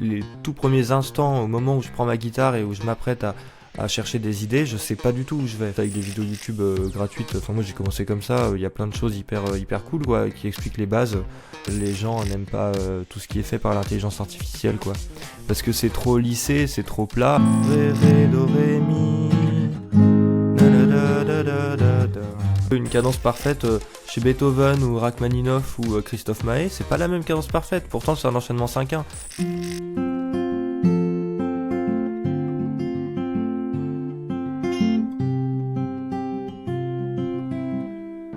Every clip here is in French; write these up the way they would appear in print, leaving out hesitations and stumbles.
Les tout premiers instants, au moment où je prends ma guitare et où je m'apprête à chercher des idées, je sais pas du tout où je vais. Avec des vidéos YouTube gratuites, enfin moi j'ai commencé comme ça, il y a plein de choses hyper cool quoi, qui expliquent les bases. Les gens n'aiment pas tout ce qui est fait par l'intelligence artificielle quoi. Parce que c'est trop lissé, c'est trop plat. Ré, ré, do, ré, mi. Da, da, da, da, da, da. Une cadence parfaite chez Beethoven ou Rachmaninoff ou Christophe Maé, c'est pas la même cadence parfaite, pourtant c'est un enchaînement 5/1.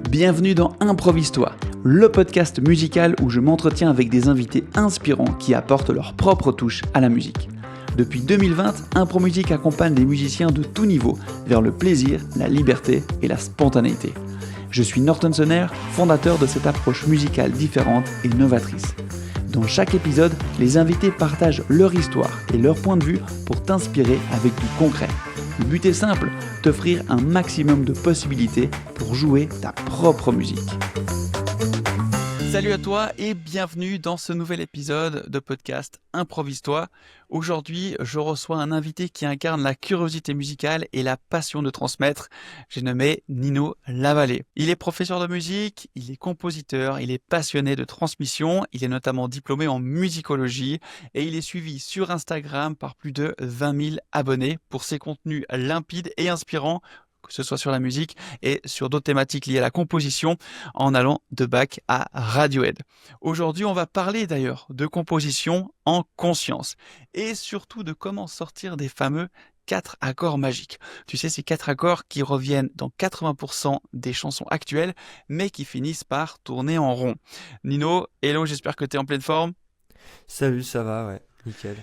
Bienvenue dans Improvise-toi, le podcast musical où je m'entretiens avec des invités inspirants qui apportent leur propre touche à la musique. Depuis 2020, Impromusique accompagne des musiciens de tout niveau vers le plaisir, la liberté et la spontanéité. Je suis Norton Sonner, fondateur de cette approche musicale différente et novatrice. Dans chaque épisode, les invités partagent leur histoire et leur point de vue pour t'inspirer avec du concret. Le but est simple, t'offrir un maximum de possibilités pour jouer ta propre musique. Salut à toi et bienvenue dans ce nouvel épisode de podcast Improvise-toi. Aujourd'hui, je reçois un invité qui incarne la curiosité musicale et la passion de transmettre. J'ai nommé Nino Lavallée. Il est professeur de musique, il est compositeur, il est passionné de transmission, il est notamment diplômé en musicologie et il est suivi sur Instagram par plus de 20 000 abonnés pour ses contenus limpides et inspirants, que ce soit sur la musique et sur d'autres thématiques liées à la composition, en allant de Bach à Radiohead. Aujourd'hui, on va parler d'ailleurs de composition en conscience et surtout de comment sortir des fameux 4 accords magiques. Tu sais, ces 4 accords qui reviennent dans 80% des chansons actuelles, mais qui finissent par tourner en rond. Nino, hello, j'espère que tu es en pleine forme. Salut, ça va, ouais, nickel.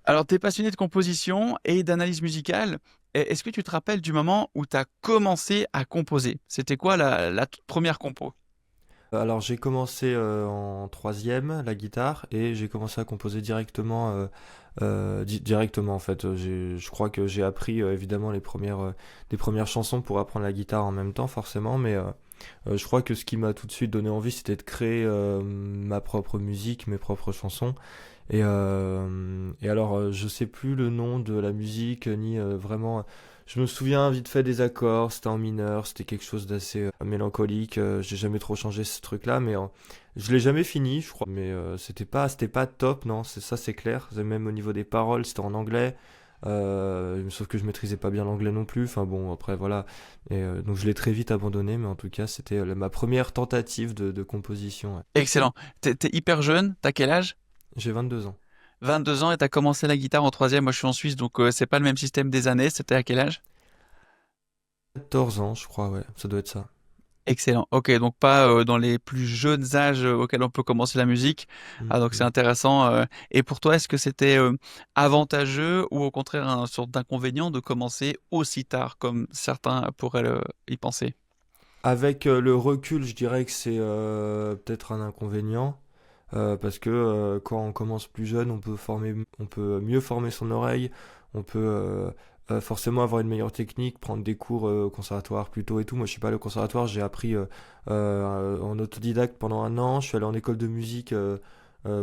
Alors, tu es passionné de composition et d'analyse musicale. Est-ce que tu te rappelles du moment où tu as commencé à composer ? C'était quoi la toute première compo ? Alors j'ai commencé en troisième la guitare et j'ai commencé à composer directement directement en fait. Je crois que j'ai appris évidemment les premières chansons pour apprendre la guitare en même temps forcément, mais je crois que ce qui m'a tout de suite donné envie c'était de créer ma propre musique, mes propres chansons. Et alors je sais plus le nom de la musique ni vraiment. Je me souviens vite fait des accords, c'était en mineur, c'était quelque chose d'assez mélancolique. J'ai jamais trop changé ce truc-là, mais je l'ai jamais fini, je crois. Mais c'était pas top, non, c'est clair. Même au niveau des paroles, c'était en anglais. Sauf que je maîtrisais pas bien l'anglais non plus. Enfin bon, après voilà. Et donc je l'ai très vite abandonné, mais en tout cas c'était ma première tentative de composition. Ouais. Excellent. T'es hyper jeune, t'as quel âge ? J'ai 22 ans. 22 ans et t'as commencé la guitare en troisième. Moi, je suis en Suisse, donc c'est pas le même système des années. C'était à quel âge ? 14 ans, je crois, ouais, ça doit être ça. Excellent. Ok, donc pas dans les plus jeunes âges auxquels on peut commencer la musique. Ah, donc c'est intéressant. Et pour toi, est-ce que c'était avantageux ou au contraire une sorte d'inconvénient de commencer aussi tard, comme certains pourraient y penser ? Avec le recul, je dirais que c'est peut-être un inconvénient. Parce que quand on commence plus jeune, on peut mieux former son oreille, on peut forcément avoir une meilleure technique, prendre des cours au conservatoire plus tôt et tout. Moi, je suis pas allé au conservatoire, j'ai appris en autodidacte pendant 1 an. Je suis allé en école de musique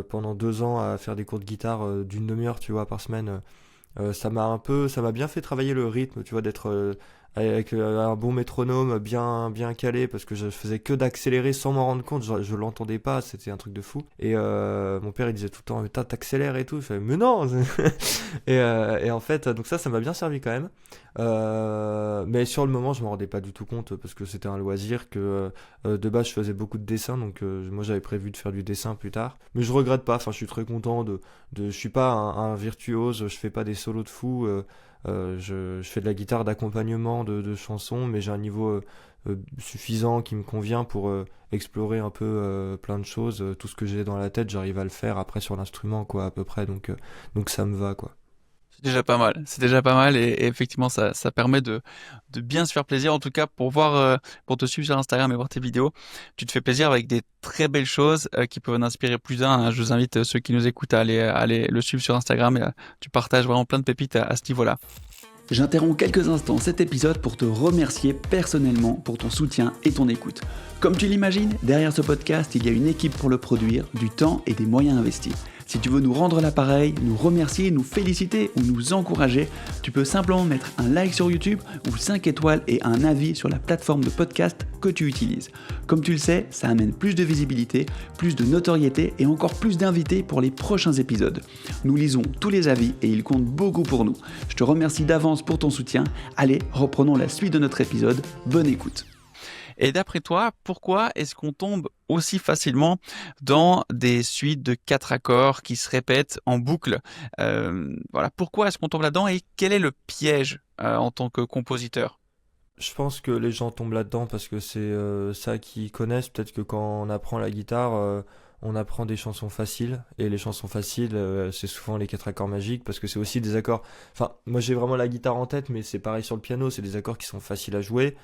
pendant 2 ans à faire des cours de guitare d'une demi-heure, tu vois, par semaine. Ça m'a bien fait travailler le rythme, tu vois, d'être avec un bon métronome bien calé parce que je faisais que d'accélérer sans m'en rendre compte, je l'entendais pas, c'était un truc de fou. Et mon père il disait tout le temps, mais t'accélères et tout, je fais, mais non. Et en fait, donc ça m'a bien servi quand même. Mais sur le moment, je m'en rendais pas du tout compte parce que c'était un loisir que de base je faisais beaucoup de dessins, donc moi j'avais prévu de faire du dessin plus tard. Mais je regrette pas, enfin je suis très content je suis pas un virtuose, je fais pas des solos de fou. Je fais de la guitare d'accompagnement de chansons, mais j'ai un niveau suffisant qui me convient pour explorer un peu plein de choses. Tout ce que j'ai dans la tête, j'arrive à le faire après sur l'instrument, quoi, à peu près. Donc ça me va, quoi. C'est déjà pas mal et effectivement ça permet de bien se faire plaisir, en tout cas pour voir, pour te suivre sur Instagram et voir tes vidéos, tu te fais plaisir avec des très belles choses qui peuvent en inspirer plus d'un, hein. Je vous invite ceux qui nous écoutent à aller le suivre sur Instagram et tu partages vraiment plein de pépites à ce niveau-là. J'interromps quelques instants cet épisode pour te remercier personnellement pour ton soutien et ton écoute. Comme tu l'imagines, derrière ce podcast, il y a une équipe pour le produire, du temps et des moyens investis. Si tu veux nous rendre l'appareil, nous remercier, nous féliciter ou nous encourager, tu peux simplement mettre un like sur YouTube ou 5 étoiles et un avis sur la plateforme de podcast que tu utilises. Comme tu le sais, ça amène plus de visibilité, plus de notoriété et encore plus d'invités pour les prochains épisodes. Nous lisons tous les avis et ils comptent beaucoup pour nous. Je te remercie d'avance pour ton soutien. Allez, reprenons la suite de notre épisode. Bonne écoute. Et d'après toi, pourquoi est-ce qu'on tombe aussi facilement dans des suites de 4 accords qui se répètent en boucle? Voilà, pourquoi est-ce qu'on tombe là-dedans et quel est le piège en tant que compositeur? Je pense que les gens tombent là-dedans parce que c'est ça qu'ils connaissent. Peut-être que quand on apprend la guitare, on apprend des chansons faciles. Et les chansons faciles, c'est souvent les 4 accords magiques parce que c'est aussi des accords. Enfin, moi j'ai vraiment la guitare en tête, mais c'est pareil sur le piano. C'est des accords qui sont faciles à jouer.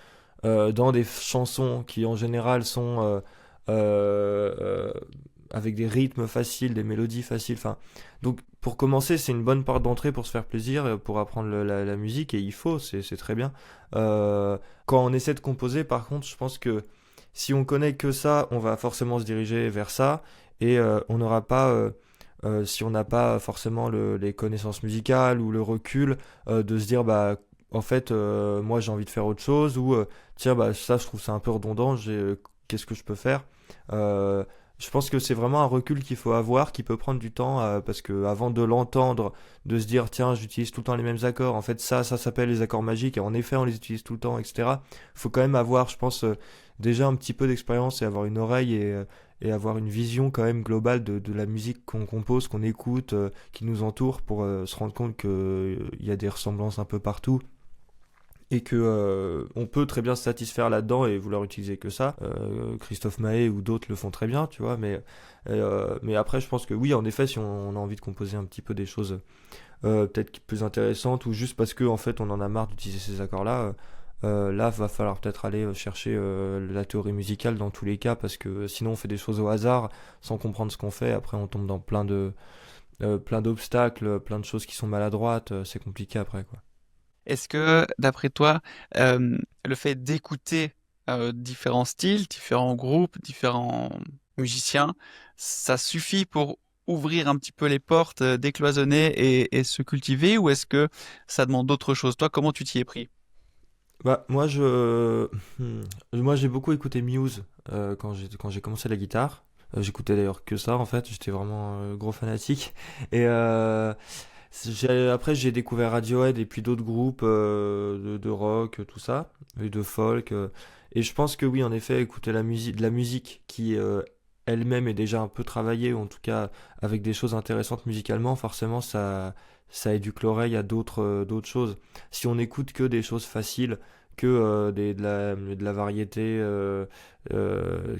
Dans des chansons qui en général sont avec des rythmes faciles, des mélodies faciles. Enfin, donc pour commencer, c'est une bonne porte d'entrée pour se faire plaisir, pour apprendre la musique, et il faut, c'est très bien. Quand on essaie de composer, par contre, je pense que si on connaît que ça, on va forcément se diriger vers ça, et on n'aura pas... si on n'a pas forcément les connaissances musicales ou le recul de se dire bah en fait moi j'ai envie de faire autre chose ou tiens bah ça je trouve ça un peu redondant, qu'est-ce que je peux faire. Euh, je pense que c'est vraiment un recul qu'il faut avoir, qui peut prendre du temps parce que avant de l'entendre, de se dire tiens j'utilise tout le temps les mêmes accords, en fait ça s'appelle les accords magiques et en effet on les utilise tout le temps, etc. Faut quand même avoir, je pense, déjà un petit peu d'expérience et avoir une oreille et avoir une vision quand même globale de la musique qu'on compose, qu'on écoute, qui nous entoure pour se rendre compte qu'il y a des ressemblances un peu partout et que on peut très bien se satisfaire là-dedans et vouloir utiliser que ça. Christophe Maé ou d'autres le font très bien, tu vois, mais après je pense que oui, en effet, si on a envie de composer un petit peu des choses peut-être plus intéressantes ou juste parce que en fait on en a marre d'utiliser ces accords-là, là va falloir peut-être aller chercher la théorie musicale dans tous les cas parce que sinon on fait des choses au hasard sans comprendre ce qu'on fait. Après on tombe dans plein d'obstacles, plein de choses qui sont maladroites, c'est compliqué après quoi. Est-ce que, d'après toi, le fait d'écouter différents styles, différents groupes, différents musiciens, ça suffit pour ouvrir un petit peu les portes, décloisonner et se cultiver, ou est-ce que ça demande d'autres choses? Toi, comment tu t'y es pris? Bah moi j'ai beaucoup écouté Muse quand j'ai commencé la guitare. J'écoutais d'ailleurs que ça en fait, j'étais vraiment gros fanatique. Et après j'ai découvert Radiohead et puis d'autres groupes de rock, tout ça, et de folk. Et je pense que oui, en effet, écouter de la musique qui elle-même est déjà un peu travaillée, ou en tout cas avec des choses intéressantes musicalement, forcément ça éduque l'oreille à d'autres choses. Si on écoute que des choses faciles, que de la variété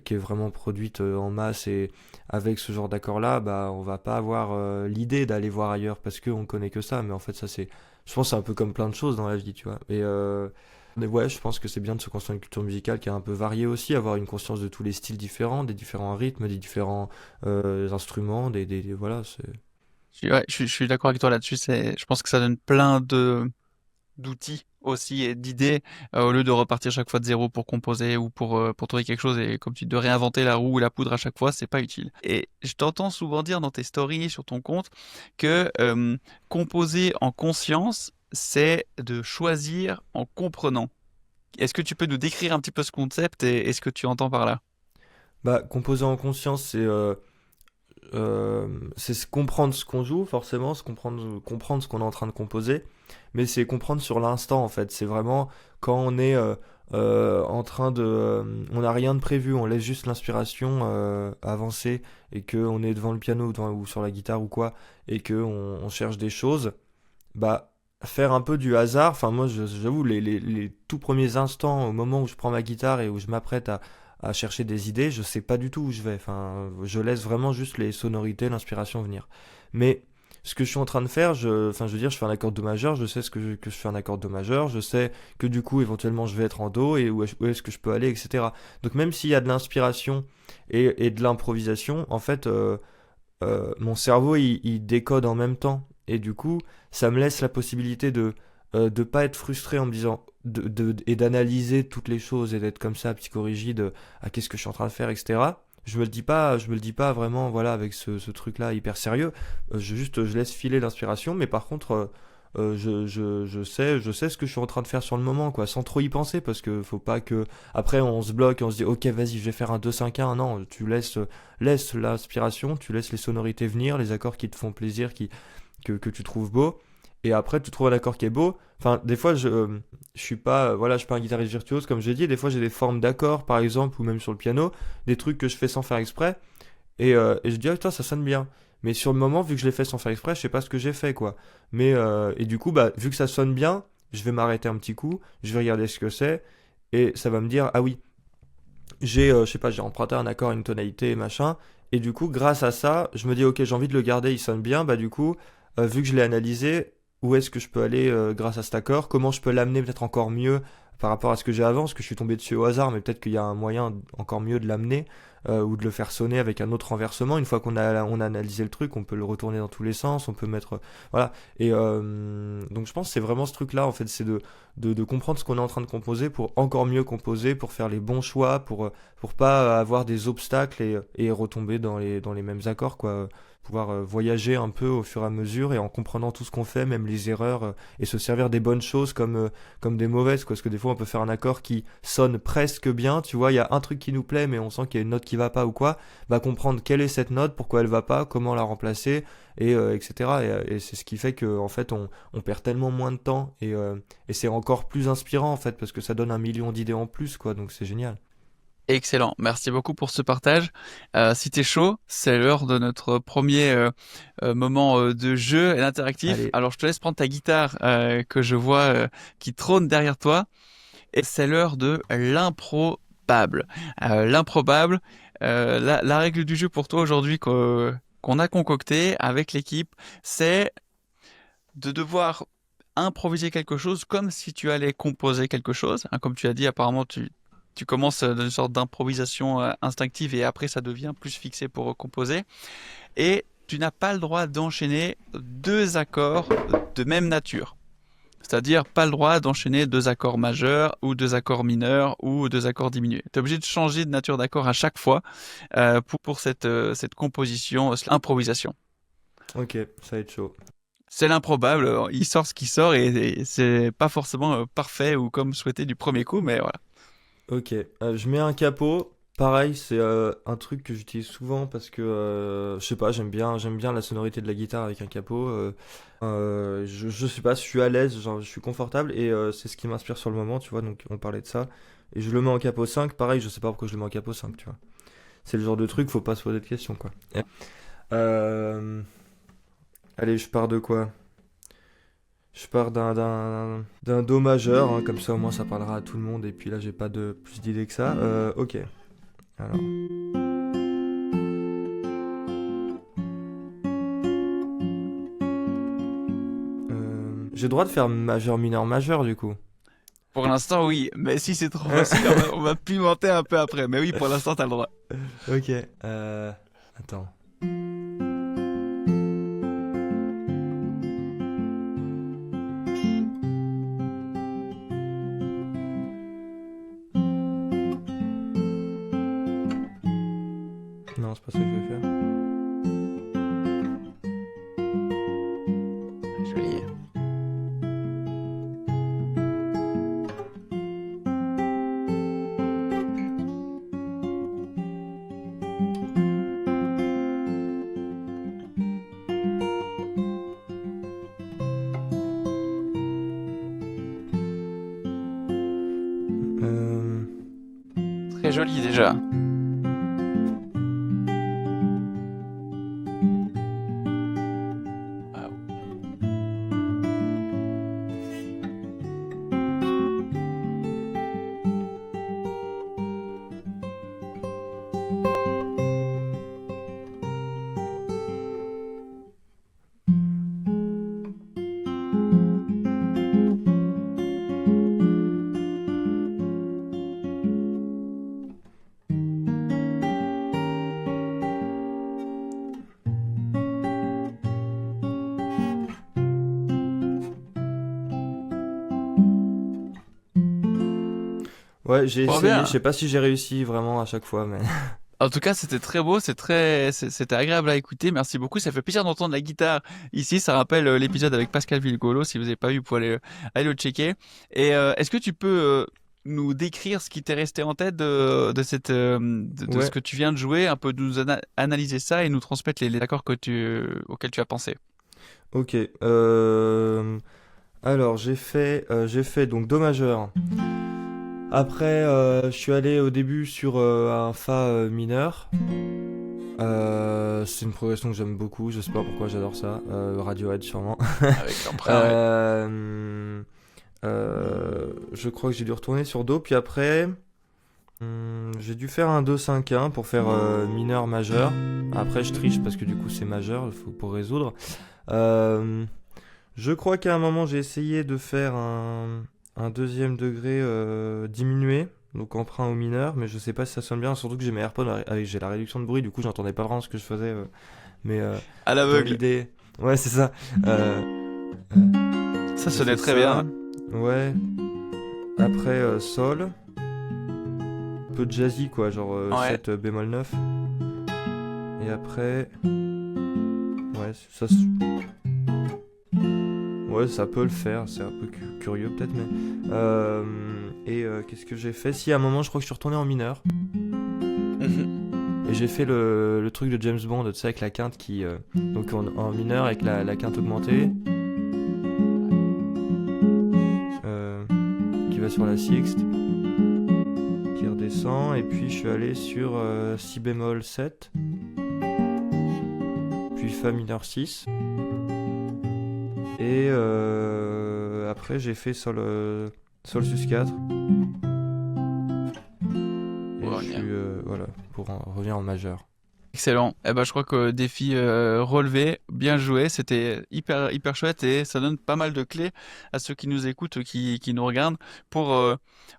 qui est vraiment produite en masse et avec ce genre d'accord-là, bah, on va pas avoir l'idée d'aller voir ailleurs parce qu'on connaît que ça. Mais en fait, ça c'est, je pense, que c'est un peu comme plein de choses dans la vie, tu vois. Mais ouais, je pense que c'est bien de se construire une culture musicale qui est un peu variée aussi, avoir une conscience de tous les styles différents, des différents rythmes, des différents instruments, voilà, c'est. Ouais, je suis d'accord avec toi là-dessus. Je pense que ça donne plein d'outils aussi et d'idées au lieu de repartir chaque fois de zéro pour composer ou pour trouver quelque chose et comme tu dis, de réinventer la roue ou la poudre à chaque fois, c'est pas utile. Et je t'entends souvent dire dans tes stories sur ton compte que composer en conscience, c'est de choisir en comprenant. Est-ce que tu peux nous décrire un petit peu ce concept et ce que tu entends par là? Bah, composer en conscience, c'est comprendre ce qu'on joue, forcément, comprendre ce qu'on est en train de composer, mais c'est comprendre sur l'instant en fait. C'est vraiment quand on est en train on n'a rien de prévu, on laisse juste l'inspiration avancer et que on est devant le piano ou sur la guitare ou quoi, et que on cherche des choses, bah faire un peu du hasard. Enfin moi j'avoue les tout premiers instants au moment où je prends ma guitare et où je m'apprête à chercher des idées, je sais pas du tout où je vais. Enfin, je laisse vraiment juste les sonorités, l'inspiration venir. Mais ce que je suis en train de faire, enfin, je veux dire, je fais un accord do majeur, je sais que je fais un accord do majeur, je sais que du coup, éventuellement, je vais être en do et où est-ce que je peux aller, etc. Donc, même s'il y a de l'inspiration et de l'improvisation, en fait, mon cerveau, il décode en même temps. Et du coup, ça me laisse la possibilité de pas être frustré en me disant et d'analyser toutes les choses et d'être comme ça, psychorigide, à qu'est-ce que je suis en train de faire, etc. je me le dis pas vraiment, voilà, avec ce truc-là hyper sérieux. Je laisse filer l'inspiration, mais par contre, je sais ce que je suis en train de faire sur le moment, quoi, sans trop y penser, parce que faut pas que après on se bloque et on se dit, ok, vas-y, je vais faire un 2-5-1. Non, laisse l'inspiration, tu laisses les sonorités venir, les accords qui te font plaisir, que tu trouves beaux. Et après, tu trouves un accord qui est beau. Enfin, des fois, je suis pas, voilà, je suis pas un guitariste virtuose, comme j'ai dit. Des fois, j'ai des formes d'accords, par exemple, ou même sur le piano, des trucs que je fais sans faire exprès. Et je dis, ah, putain, ça sonne bien. Mais sur le moment, vu que je l'ai fait sans faire exprès, je sais pas ce que j'ai fait, quoi. Et du coup, bah, vu que ça sonne bien, je vais m'arrêter un petit coup, je vais regarder ce que c'est, et ça va me dire, ah oui, je sais pas, j'ai emprunté un accord, une tonalité, machin. Et du coup, grâce à ça, je me dis, ok, j'ai envie de le garder, il sonne bien. Bah, du coup, vu que je l'ai analysé, où est-ce que je peux aller grâce à cet accord? Comment je peux l'amener peut-être encore mieux par rapport à ce que j'ai avant? Parce que je suis tombé dessus au hasard, mais peut-être qu'il y a un moyen encore mieux de l'amener ou de le faire sonner avec un autre renversement. Une fois on a analysé le truc, on peut le retourner dans tous les sens, on peut mettre. Voilà. Donc je pense que c'est vraiment ce truc-là, en fait, c'est de comprendre ce qu'on est en train de composer pour encore mieux composer, pour faire les bons choix, pour pas avoir des obstacles et retomber dans les mêmes accords, quoi. Pouvoir voyager un peu au fur et à mesure et en comprenant tout ce qu'on fait, même les erreurs, et se servir des bonnes choses comme des mauvaises, quoi. Parce que des fois, on peut faire un accord qui sonne presque bien, tu vois, il y a un truc qui nous plaît, mais on sent qu'il y a une note qui va pas ou quoi, bah comprendre quelle est cette note, pourquoi elle va pas, comment la remplacer, etc. Et c'est ce qui fait que en fait, on perd tellement moins de temps et c'est encore plus inspirant, en fait, parce que ça donne un million d'idées en plus, quoi, donc c'est génial. Excellent, merci beaucoup pour ce partage. Si t'es chaud, c'est l'heure de notre premier moment de jeu et interactif. Allez, Alors je te laisse prendre ta guitare que je vois qui trône derrière toi. Et c'est l'heure de l'improbable. L'improbable, la règle du jeu pour toi aujourd'hui qu'on a concocté avec l'équipe, c'est de devoir improviser quelque chose comme si tu allais composer quelque chose. Hein, comme tu as dit, apparemment, tu commences dans une sorte d'improvisation instinctive et après ça devient plus fixé pour composer. Et tu n'as pas le droit d'enchaîner deux accords de même nature. C'est-à-dire pas le droit d'enchaîner deux accords majeurs ou deux accords mineurs ou deux accords diminués. Tu es obligé de changer de nature d'accord à chaque fois pour cette composition, improvisation. ok, ça va être chaud. C'est l'improbable, il sort ce qui sort et c'est pas forcément parfait ou comme souhaité du premier coup, mais voilà. Ok, je mets un capot. Pareil, c'est un truc que j'utilise souvent parce que je sais pas, j'aime bien la sonorité de la guitare avec un capot. Je sais pas, je suis à l'aise, genre, je suis confortable et c'est ce qui m'inspire sur le moment, tu vois. Donc on parlait de ça et je le mets en capot 5. Pareil, je sais pas pourquoi je le mets en capot 5, tu vois. C'est le genre de truc, faut pas se poser de questions, quoi. Euh, Allez, je pars de quoi? Je pars d'un do majeur, hein, comme ça au moins ça parlera à tout le monde et puis là j'ai pas de plus d'idées que ça. Ok. Alors, j'ai le droit de faire majeur, mineur, majeur du coup. Pour l'instant, oui, mais si c'est trop facile, on va pimenter un peu après. Mais oui, pour l'instant, t'as le droit. Ok. Attends. Non, c'est pas ça que je vais faire. Joli. Euh, Très joli déjà. Ah, Ouais, j'ai trop essayé. Je bien. sais pas si j'ai réussi vraiment à chaque fois, mais. En tout cas, c'était très beau, c'était agréable à écouter. Merci beaucoup. Ça fait plaisir d'entendre la guitare ici. Ça rappelle l'épisode avec Pascal Vilgolo. Si vous n'avez pas vu, vous pouvez aller le checker. Et est-ce que tu peux nous décrire ce qui t'est resté en tête de ce Ouais, que tu viens de jouer, un peu nous analyser ça et nous transmettre les accords auxquels tu as pensé? ok. Alors, j'ai fait donc Do majeur. Après, je suis allé au début sur un Fa mineur. C'est une progression que j'aime beaucoup, je sais pas pourquoi j'adore ça. Radiohead sûrement. Avec l'emprunt, ouais. Euh, je crois que j'ai dû retourner sur Do, puis après, j'ai dû faire un Do 5-1 pour faire mineur majeur. Après, je triche parce que du coup c'est majeur, il faut pour résoudre. Euh, je crois qu'à un moment j'ai essayé de faire un deuxième degré diminué, donc emprunt au mineur, mais je sais pas si ça sonne bien, surtout que j'ai mes AirPods avec j'ai la réduction de bruit, du coup j'entendais pas vraiment ce que je faisais, mais À dans l'aveugle. l'idée, ouais c'est ça. Ça J'ai sonnait fait très bien. ça, ouais. Après Sol, un peu jazzy quoi, genre Ouais. 7 bémol 9. Et après, ouais ouais, ça peut le faire, c'est un peu curieux peut-être, mais. Qu'est-ce que j'ai fait? Si, à un moment, je crois que je suis retourné en mineur. Mhm. Et j'ai fait le truc de James Bond, tu sais, avec la quinte qui. Donc en mineur, avec la quinte augmentée, euh, qui va sur la sixte, qui redescend. Et puis je suis allé sur si bémol 7, puis Fa mineur 6. Et après, j'ai fait Sol sus 4. Et Ouais, je suis. Voilà, pour revenir en majeur. excellent. Eh ben, je crois que défi relevé, bien joué, c'était hyper hyper chouette et ça donne pas mal de clés à ceux qui nous écoutent, qui nous regardent, pour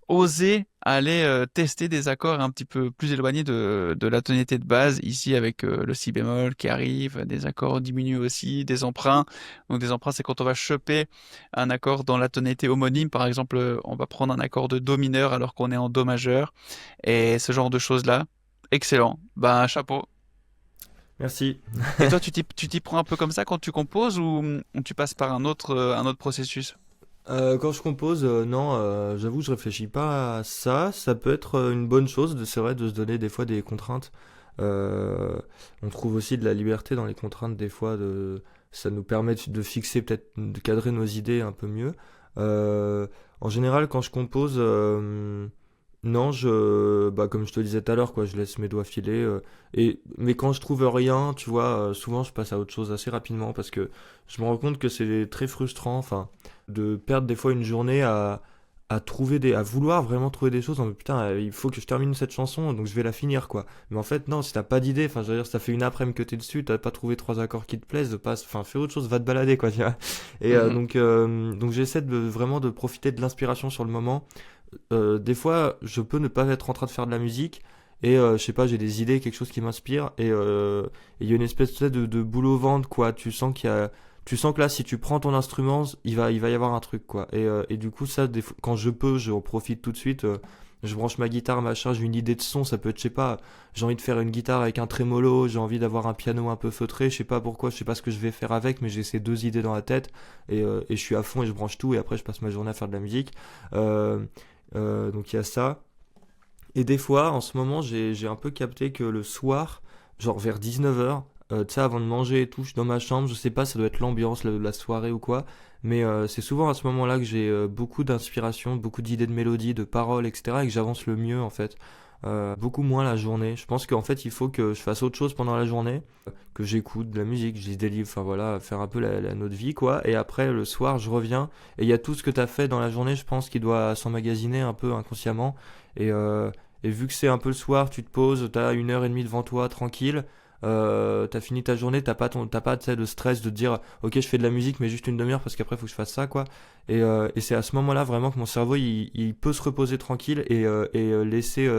oser aller tester des accords un petit peu plus éloignés de la tonalité de base. Ici avec le si bémol qui arrive, des accords diminués aussi, des emprunts. Donc des emprunts, c'est quand on va choper un accord dans la tonalité homonyme. Par exemple, on va prendre un accord de do mineur alors qu'on est en do majeur et ce genre de choses-là. Excellent. Ben chapeau. Merci. Et toi, tu t'y prends un peu comme ça quand tu composes ou tu passes par un autre processus? Quand je compose, non, j'avoue, je réfléchis pas à ça. Ça peut être une bonne chose, c'est vrai, de se donner des fois des contraintes. Euh, on trouve aussi de la liberté dans les contraintes, des fois, ça nous permet de fixer, peut-être, de cadrer nos idées un peu mieux. Euh, En général, quand je compose, non, bah, comme je te disais tout à l'heure, quoi, je laisse mes doigts filer. Mais quand je trouve rien, tu vois, souvent je passe à autre chose assez rapidement parce que je me rends compte que c'est très frustrant. Enfin, de perdre des fois une journée à vouloir vraiment trouver des choses en mode, putain, il faut que je termine cette chanson donc je vais la finir quoi. Mais en fait non, si t'as pas d'idée, enfin je veux dire, ça fait une après-midi que t'es dessus, t'as pas trouvé trois accords qui te plaisent, enfin fais autre chose, va te balader quoi, tu vois. Et Mhm. donc j'essaie vraiment de profiter de l'inspiration sur le moment. Des fois je peux ne pas être en train de faire de la musique et je sais pas, j'ai des idées, quelque chose qui m'inspire et il y a une espèce, tu sais, de boule au ventre quoi. Tu sens que là, si tu prends ton instrument, il va y avoir un truc, quoi. Et du coup, ça, quand je peux, j'en profite tout de suite. Je branche ma guitare, machin, j'ai une idée de son, ça peut être, je sais pas, j'ai envie de faire une guitare avec un trémolo, j'ai envie d'avoir un piano un peu feutré, je sais pas pourquoi, je sais pas ce que je vais faire avec, mais j'ai ces deux idées dans la tête, et je suis à fond et je branche tout, et après je passe ma journée à faire de la musique. Euh, donc il y a ça. Et des fois, en ce moment, j'ai un peu capté que le soir, genre vers 19h, tu sais, avant de manger et tout, je suis dans ma chambre, je sais pas, ça doit être l'ambiance, la soirée ou quoi, mais c'est souvent à ce moment-là que j'ai beaucoup d'inspiration, beaucoup d'idées de mélodies, de paroles, etc., et que j'avance le mieux, en fait. Beaucoup moins la journée. Je pense qu'en fait, il faut que je fasse autre chose pendant la journée, que j'écoute de la musique, je lis des livres, enfin voilà, faire un peu notre vie, quoi. Et après, le soir, je reviens, et il y a tout ce que tu as fait dans la journée, je pense, qui doit s'emmagasiner un peu inconsciemment. Et, euh, et vu que c'est un peu le soir, tu te poses, t'as une heure et demie devant toi, tranquille. T'as fini ta journée, t'as pas tu sais, de stress de te dire ok je fais de la musique mais juste une demi-heure parce qu'après faut que je fasse ça quoi. Et c'est à ce moment-là vraiment que mon cerveau il peut se reposer tranquille et laisser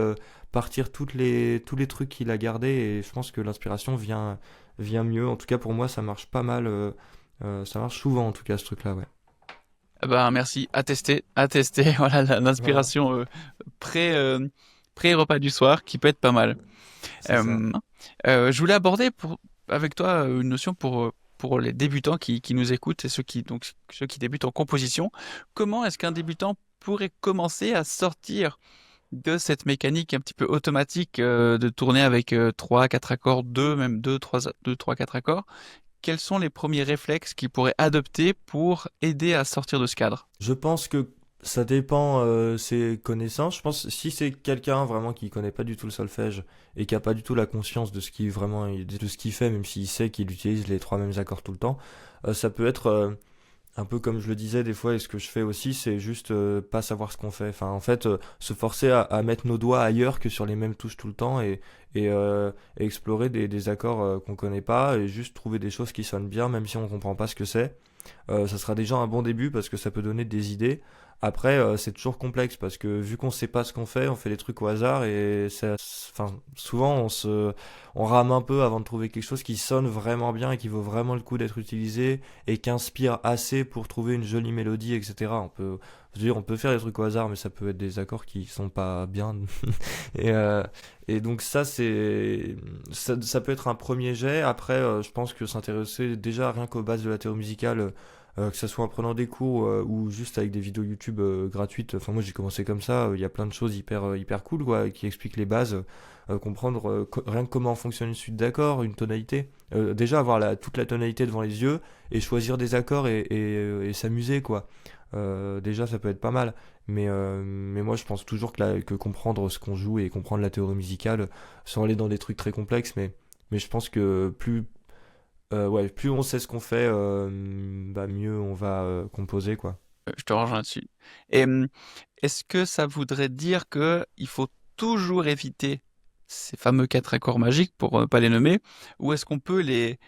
partir tous les trucs qu'il a gardés et je pense que l'inspiration vient mieux. En tout cas pour moi ça marche pas mal, ça marche souvent en tout cas ce truc là ouais. Eh ben, merci. À tester, à tester. Voilà, Voilà. l'inspiration pré, pré-repas du soir qui peut être pas mal. C'est ça. Euh, je voulais aborder avec toi une notion pour les débutants qui nous écoutent et ceux qui débutent en composition. Comment est-ce qu'un débutant pourrait commencer à sortir de cette mécanique un petit peu automatique de tourner avec 3, 4 accords, 2, même 2, 3, 2, 3, 4 accords? Quels sont les premiers réflexes qu'il pourrait adopter pour aider à sortir de ce cadre? Je pense que ça dépend ses connaissances. Je pense si c'est quelqu'un vraiment qui connaît pas du tout le solfège et qui a pas du tout la conscience de ce qu'il vraiment de ce qu'il fait, même s'il sait qu'il utilise les trois mêmes accords tout le temps, ça peut être un peu comme je le disais des fois, et ce que je fais aussi, c'est juste pas savoir ce qu'on fait. Enfin, en fait, se forcer à mettre nos doigts ailleurs que sur les mêmes touches tout le temps et explorer des accords qu'on connaît pas et juste trouver des choses qui sonnent bien, même si on comprend pas ce que c'est. Ça sera déjà un bon début parce que ça peut donner des idées. Après, c'est toujours complexe parce que vu qu'on sait pas ce qu'on fait, on fait des trucs au hasard et enfin, souvent on rame un peu avant de trouver quelque chose qui sonne vraiment bien et qui vaut vraiment le coup d'être utilisé et qui inspire assez pour trouver une jolie mélodie, etc. On peut faire des trucs au hasard, mais ça peut être des accords qui sont pas bien. et, euh, et donc ça peut être un premier jet. Après, je pense que s'intéresser déjà rien qu'aux bases de la théorie musicale, que ce soit en prenant des cours ou juste avec des vidéos YouTube gratuites. Enfin, moi j'ai commencé comme ça. Il y a plein de choses hyper cool quoi, qui expliquent les bases. Comprendre rien que comment fonctionne une suite d'accords, une tonalité. Déjà avoir toute la tonalité devant les yeux et choisir des accords et s'amuser quoi. Déjà ça peut être pas mal. Mais moi je pense toujours que comprendre ce qu'on joue et comprendre la théorie musicale sans aller dans des trucs très complexes. Mais je pense que ouais, plus on sait ce qu'on fait, bah mieux on va composer, quoi. Je te rejoins là-dessus. Et est-ce que ça voudrait dire que il faut toujours éviter ces fameux quatre accords magiques pour ne pas les nommer, ou est-ce qu'on peut les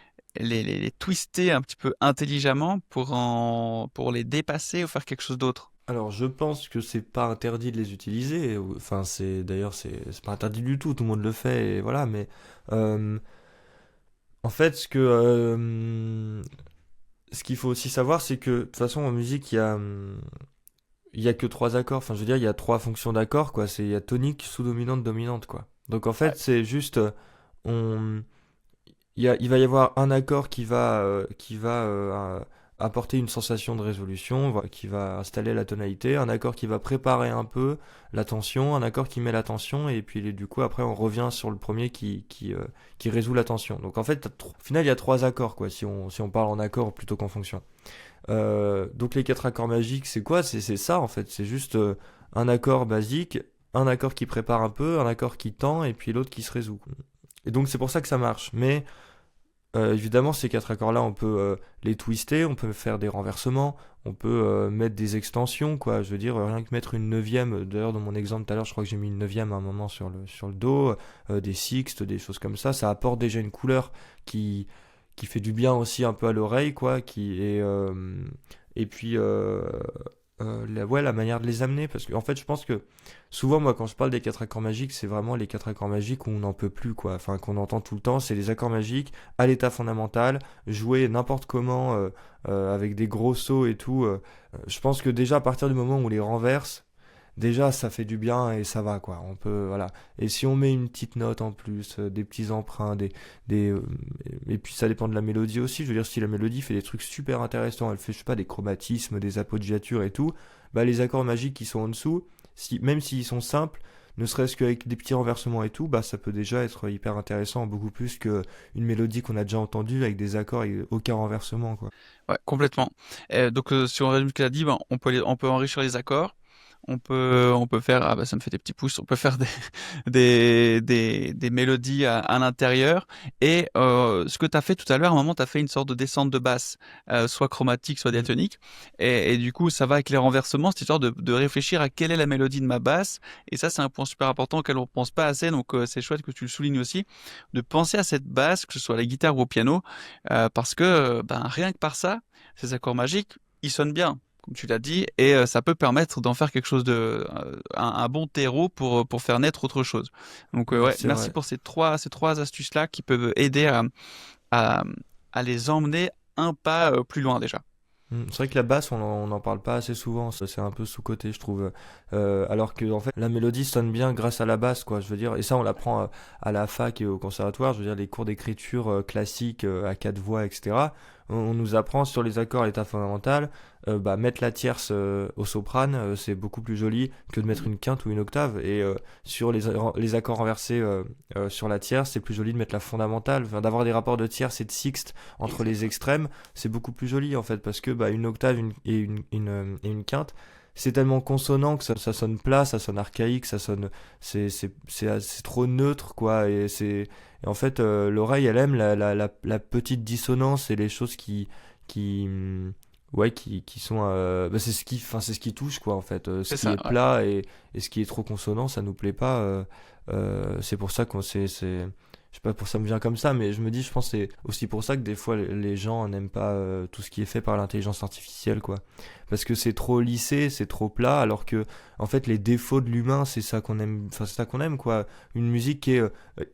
twister un petit peu intelligemment pour les dépasser ou faire quelque chose d'autre? Alors, je pense que c'est pas interdit de les utiliser. Enfin, d'ailleurs, c'est pas interdit du tout. Tout le monde le fait, et voilà. Mais euh, en fait, ce qu'il faut aussi savoir, c'est que de toute façon, en musique, il y a que trois accords. Enfin, je veux dire, il y a trois fonctions d'accords, quoi. Il y a tonique, sous-dominante, dominante, quoi. Donc, en Ouais. fait, c'est juste, on, il va y avoir un accord qui va apporter une sensation de résolution, qui va installer la tonalité, un accord qui va préparer un peu la tension, un accord qui met la tension, et puis du coup après on revient sur le premier qui résout la tension. Donc en fait, au final il y a trois accords, quoi, si on parle en accord plutôt qu'en fonction. Donc les quatre accords magiques, c'est quoi? C'est ça en fait, c'est juste un accord basique, un accord qui prépare un peu, un accord qui tend, et puis l'autre qui se résout. Et donc c'est pour ça que ça marche. Mais évidemment, ces quatre accords-là, on peut les twister, on peut faire des renversements, on peut mettre des extensions, quoi. Je veux dire, rien que mettre une neuvième. D'ailleurs, dans mon exemple tout à l'heure, je crois que j'ai mis une neuvième à un moment sur le do, des sixtes, des choses comme ça. Ça apporte déjà une couleur qui, qui fait du bien aussi un peu à l'oreille, quoi. Et puis, ouais, la manière de les amener. Parce que, en fait, je pense que souvent, moi, quand je parle des quatre accords magiques, c'est vraiment les quatre accords magiques où on n'en peut plus, quoi. Enfin, qu'on entend tout le temps. C'est les accords magiques à l'état fondamental, jouer n'importe comment, avec des gros sauts et tout. Je pense que déjà, à partir du moment où on les renverse, déjà, ça fait du bien et ça va, quoi. On peut, voilà. Et si on met une petite note en plus, des petits emprunts, et puis ça dépend de la mélodie aussi. Je veux dire, si la mélodie fait des trucs super intéressants, elle fait, je sais pas, des chromatismes, des appoggiatures et tout, bah les accords magiques qui sont en dessous, même s'ils sont simples, ne serait-ce qu'avec des petits renversements et tout, bah ça peut déjà être hyper intéressant, beaucoup plus que une mélodie qu'on a déjà entendue avec des accords et aucun renversement, quoi. Ouais, complètement. Donc, si on résume ce qu'il a dit, ben, on peut enrichir les accords. On peut faire, ah bah ça me fait des petits pouces, on peut faire des mélodies à l'intérieur. Et ce que tu as fait tout à l'heure, à un moment, tu as fait une sorte de descente de basse, soit chromatique, soit Mm. diatonique. Et du coup, ça va avec les renversements, c'est histoire de réfléchir à quelle est la mélodie de ma basse. Et ça, c'est un point super important auquel on ne pense pas assez. Donc, c'est chouette que tu le soulignes aussi, de penser à cette basse, que ce soit à la guitare ou au piano, parce que ben, rien que par ça, ces accords magiques, ils sonnent bien comme tu l'as dit, et ça peut permettre d'en faire quelque chose un bon terreau pour faire naître autre chose. Donc Ouais, ouais, c'est merci vrai. pour ces trois astuces-là qui peuvent aider à, à les emmener un pas plus loin déjà. C'est vrai que la basse, on n'en parle pas assez souvent, ça, c'est un peu sous-coté, je trouve. Alors que, en fait, la mélodie sonne bien grâce à la basse, quoi, je veux dire. Et ça, on l'apprend à la fac et au conservatoire, je veux dire, les cours d'écriture classiques à quatre voix, etc. On nous apprend sur les accords à l'état fondamental, bah, mettre la tierce au soprane, c'est beaucoup plus joli que de mettre une quinte ou une octave. Et sur les accords renversés sur la tierce, c'est plus joli de mettre la fondamentale, enfin, d'avoir des rapports de tierce et de sixte entre les extrêmes, c'est beaucoup plus joli en fait, parce que bah, une octave et une quinte, c'est tellement consonant que ça sonne plat, ça sonne archaïque, ça sonne, c'est trop neutre quoi, et en fait l'oreille elle aime la petite dissonance et les choses ouais, qui sont, bah, c'est ce qui touche quoi en fait. Ce C'est qui ça, est ouais. plat et ce qui est trop consonant, ça nous plaît pas. C'est pour ça je sais pas, pour ça me vient comme ça, mais je me dis, je pense que c'est aussi pour ça que des fois les gens n'aiment pas tout ce qui est fait par l'intelligence artificielle, quoi. Parce que c'est trop lissé, c'est trop plat, alors que en fait les défauts de l'humain, c'est ça qu'on aime, enfin c'est ça qu'on aime, quoi. Une musique qui est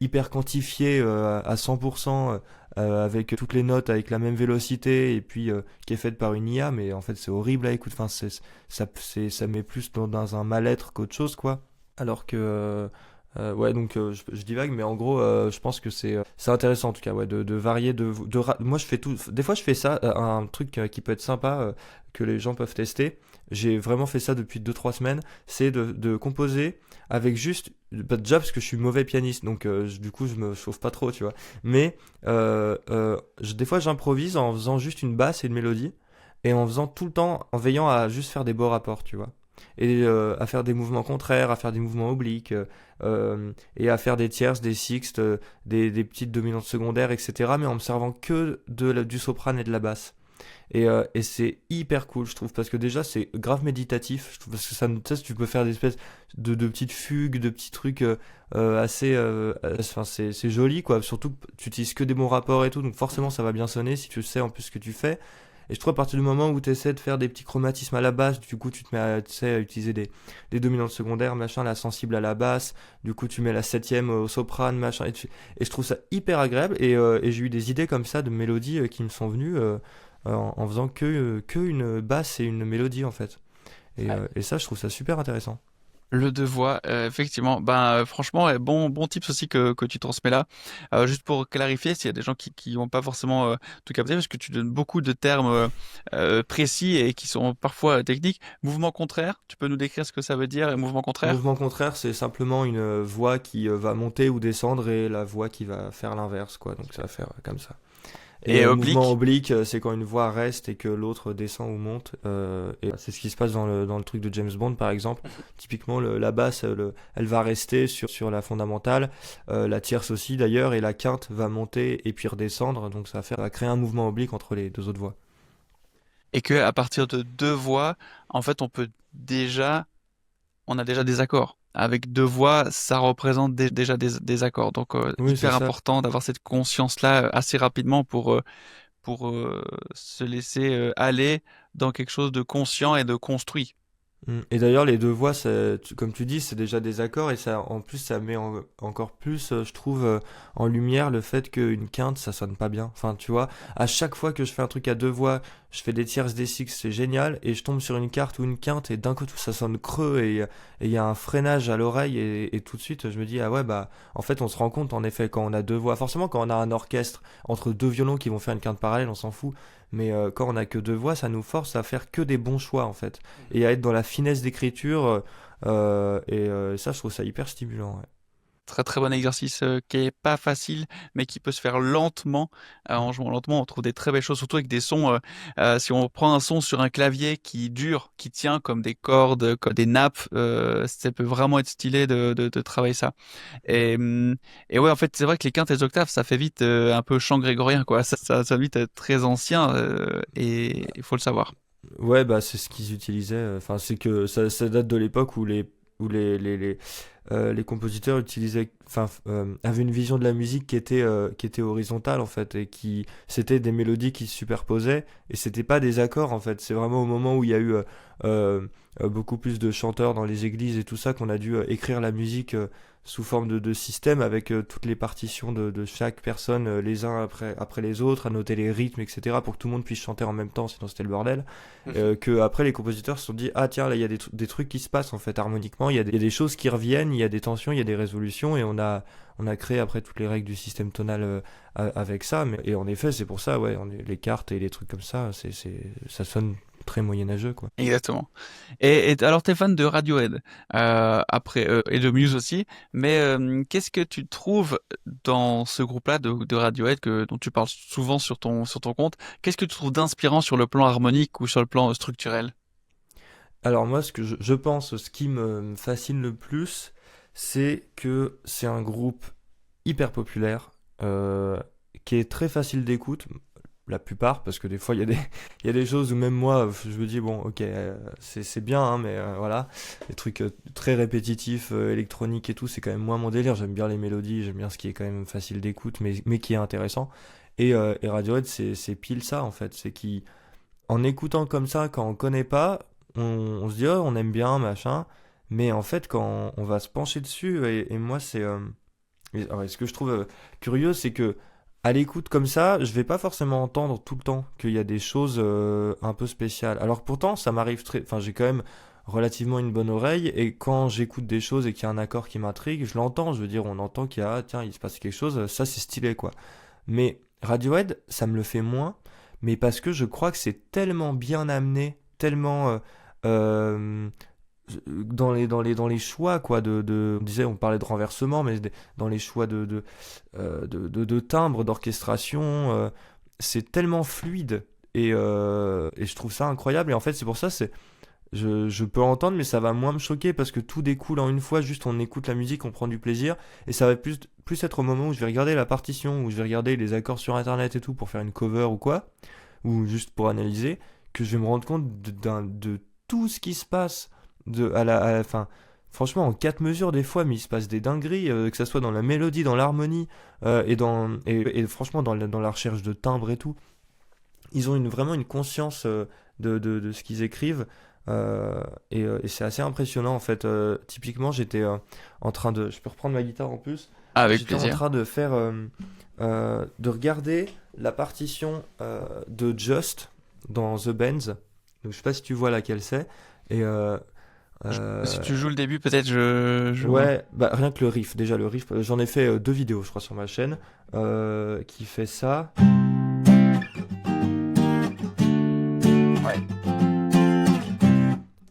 hyper quantifiée à 100%, avec toutes les notes avec la même vélocité, et puis qui est faite par une IA, mais en fait c'est horrible à écouter. Enfin, ça met plus dans un mal-être qu'autre chose, quoi. Alors que ouais, donc je divague, mais en gros, je pense que c'est intéressant en tout cas, ouais, de varier, moi je fais tout. Des fois, je fais ça, un truc qui peut être sympa, que les gens peuvent tester. J'ai vraiment fait ça depuis 2 3 semaines, c'est de composer avec juste, bah, déjà parce que je suis mauvais pianiste, donc du coup je me chauffe pas trop, tu vois. Mais des fois, j'improvise en faisant juste une basse et une mélodie, et en faisant tout le temps, en veillant à juste faire des beaux rapports, tu vois, et à faire des mouvements contraires, à faire des mouvements obliques, et à faire des tierces, des sixtes, des petites dominantes secondaires, etc. Mais en me servant que du soprane et de la basse. Et c'est hyper cool, je trouve, parce que déjà c'est grave méditatif, je trouve, parce que tu sais, tu peux faire des espèces de petites fugues, de petits trucs assez, enfin c'est joli quoi, surtout que tu utilises que des bons rapports et tout, donc forcément ça va bien sonner si tu sais en plus ce que tu fais. Et je trouve à partir du moment où tu essaies de faire des petits chromatismes à la basse, du coup tu te mets à, tu sais, à utiliser des dominantes secondaires, machin, la sensible à la basse, du coup tu mets la septième au soprane, machin, et je trouve ça hyper agréable, et j'ai eu des idées comme ça de mélodies qui me sont venues en faisant que une basse et une mélodie en fait. Et ça je trouve ça super intéressant. Le devoir, effectivement. Ben, franchement, bon tips aussi que tu transmets là. Juste pour clarifier, s'il y a des gens qui n'ont pas forcément tout capté, parce que tu donnes beaucoup de termes précis et qui sont parfois techniques. Mouvement contraire, tu peux nous décrire ce que ça veut dire, mouvement contraire? Mouvement contraire, c'est simplement une voix qui va monter ou descendre et la voix qui va faire l'inverse, quoi. Donc ça va faire comme ça. Et Et mouvement oblique? oblique, c'est quand une voix reste et que l'autre descend ou monte. Et c'est ce qui se passe dans le truc de James Bond, par exemple. Typiquement, la basse, elle va rester sur la fondamentale, la tierce aussi d'ailleurs, et la quinte va monter et puis redescendre. Donc ça va créer un mouvement oblique entre les deux autres voix. Et que à partir de deux voix, en fait, on a déjà des accords. Avec deux voix, ça représente déjà des accords. Donc, Oui, c'est hyper ça. important d'avoir cette conscience-là assez rapidement pour se laisser aller dans quelque chose de conscient et de construit. Et d'ailleurs, les deux voix, comme tu dis, c'est déjà des accords et ça, en plus, ça met encore plus, je trouve, en lumière le fait qu'une quinte, ça sonne pas bien. Enfin, tu vois, à chaque fois que je fais un truc à deux voix, je fais des tierces, des sixtes, c'est génial, et je tombe sur une carte ou une quinte et d'un coup, tout ça sonne creux et il y a un freinage à l'oreille et tout de suite, je me dis, ah ouais, bah, en fait, on se rend compte, en effet, quand on a deux voix, forcément, quand on a un orchestre entre deux violons qui vont faire une quinte parallèle, on s'en fout. Mais quand on a que deux voix, ça nous force à faire que des bons choix en fait et à être dans la finesse d'écriture. Ça, je trouve ça hyper stimulant. Ouais. Très très bon exercice qui est pas facile, mais qui peut se faire lentement. En jouant lentement, on trouve des très belles choses, surtout avec des sons. Si on prend un son sur un clavier qui dure, qui tient comme des cordes, comme des nappes, ça peut vraiment être stylé de travailler ça. Et ouais, en fait, c'est vrai que les quintes et les octaves, ça fait vite un peu chant grégorien, quoi. Ça vite être très ancien et il faut le savoir. Ouais, bah c'est ce qu'ils utilisaient. Enfin, c'est que ça date de l'époque où les compositeurs avaient une vision de la musique qui était horizontale en fait, et qui c'était des mélodies qui se superposaient, et c'était pas des accords en fait. C'est vraiment au moment où il y a eu beaucoup plus de chanteurs dans les églises et tout ça qu'on a dû écrire la musique sous forme de système, avec toutes les partitions de chaque personne, les uns après les autres, à noter les rythmes, etc., pour que tout le monde puisse chanter en même temps, sinon c'était le bordel. Que après les compositeurs se sont dit, ah tiens, là il y a des trucs qui se passent en fait harmoniquement, il y a des choses qui reviennent, il y a des tensions, il y a des résolutions, et on a créé après toutes les règles du système tonal avec ça. Et en effet, c'est pour ça, ouais, les cartes et les trucs comme ça, ça sonne très moyenâgeux, quoi. Exactement. Et alors, t'es fan de Radiohead, et de Muse aussi, mais qu'est-ce que tu trouves dans ce groupe-là de Radiohead dont tu parles souvent sur ton compte? Qu'est-ce que tu trouves d'inspirant sur le plan harmonique ou sur le plan structurel? Alors moi, je pense, ce qui me fascine le plus, c'est que c'est un groupe hyper populaire, qui est très facile d'écoute, la plupart, parce que des fois, il y a des choses où même moi, je me dis, bon, ok, c'est bien, hein, mais voilà, les trucs très répétitifs, électroniques et tout, c'est quand même moins mon délire. J'aime bien les mélodies, j'aime bien ce qui est quand même facile d'écoute, mais qui est intéressant. Et Radiohead, c'est pile ça, en fait. C'est en écoutant comme ça, quand on connaît pas, on se dit, oh, on aime bien, machin. Mais en fait, quand on va se pencher dessus, et moi, ce que je trouve curieux, c'est que à l'écoute comme ça, je vais pas forcément entendre tout le temps qu'il y a des choses un peu spéciales. Alors que pourtant, ça m'arrive enfin, j'ai quand même relativement une bonne oreille, et quand j'écoute des choses et qu'il y a un accord qui m'intrigue, je l'entends. Je veux dire, on entend qu'il y a, tiens, il se passe quelque chose, ça c'est stylé, quoi. Mais Radiohead, ça me le fait moins, mais parce que je crois que c'est tellement bien amené, tellement euh, dans les choix, quoi, on disait, on parlait de renversement, mais dans les choix de timbre, d'orchestration, c'est tellement fluide, et je trouve ça incroyable. Et en fait, c'est pour ça, je peux entendre, mais ça va moins me choquer, parce que tout découle en une fois. Juste, on écoute la musique, on prend du plaisir, et ça va plus être au moment où je vais regarder la partition, où je vais regarder les accords sur internet et tout pour faire une cover ou quoi, ou juste pour analyser, que je vais me rendre compte de tout ce qui se passe, enfin, franchement, en quatre mesures des fois, mais il se passe des dingueries, que ça soit dans la mélodie, dans l'harmonie, et franchement dans la recherche de timbre et tout. Ils ont vraiment une conscience de ce qu'ils écrivent, et c'est assez impressionnant en fait. Typiquement, j'étais en train de, je peux reprendre ma guitare en plus. Avec J'étais en plaisir. train de regarder la partition de Just dans The Bends. Donc je sais pas si tu vois laquelle c'est. Et Si euh, tu joues le début, peut-être je vois. ouais, bah rien que le riff. Déjà le riff, j'en ai fait deux vidéos, je crois, sur ma chaîne, qui fait ça. Ouais.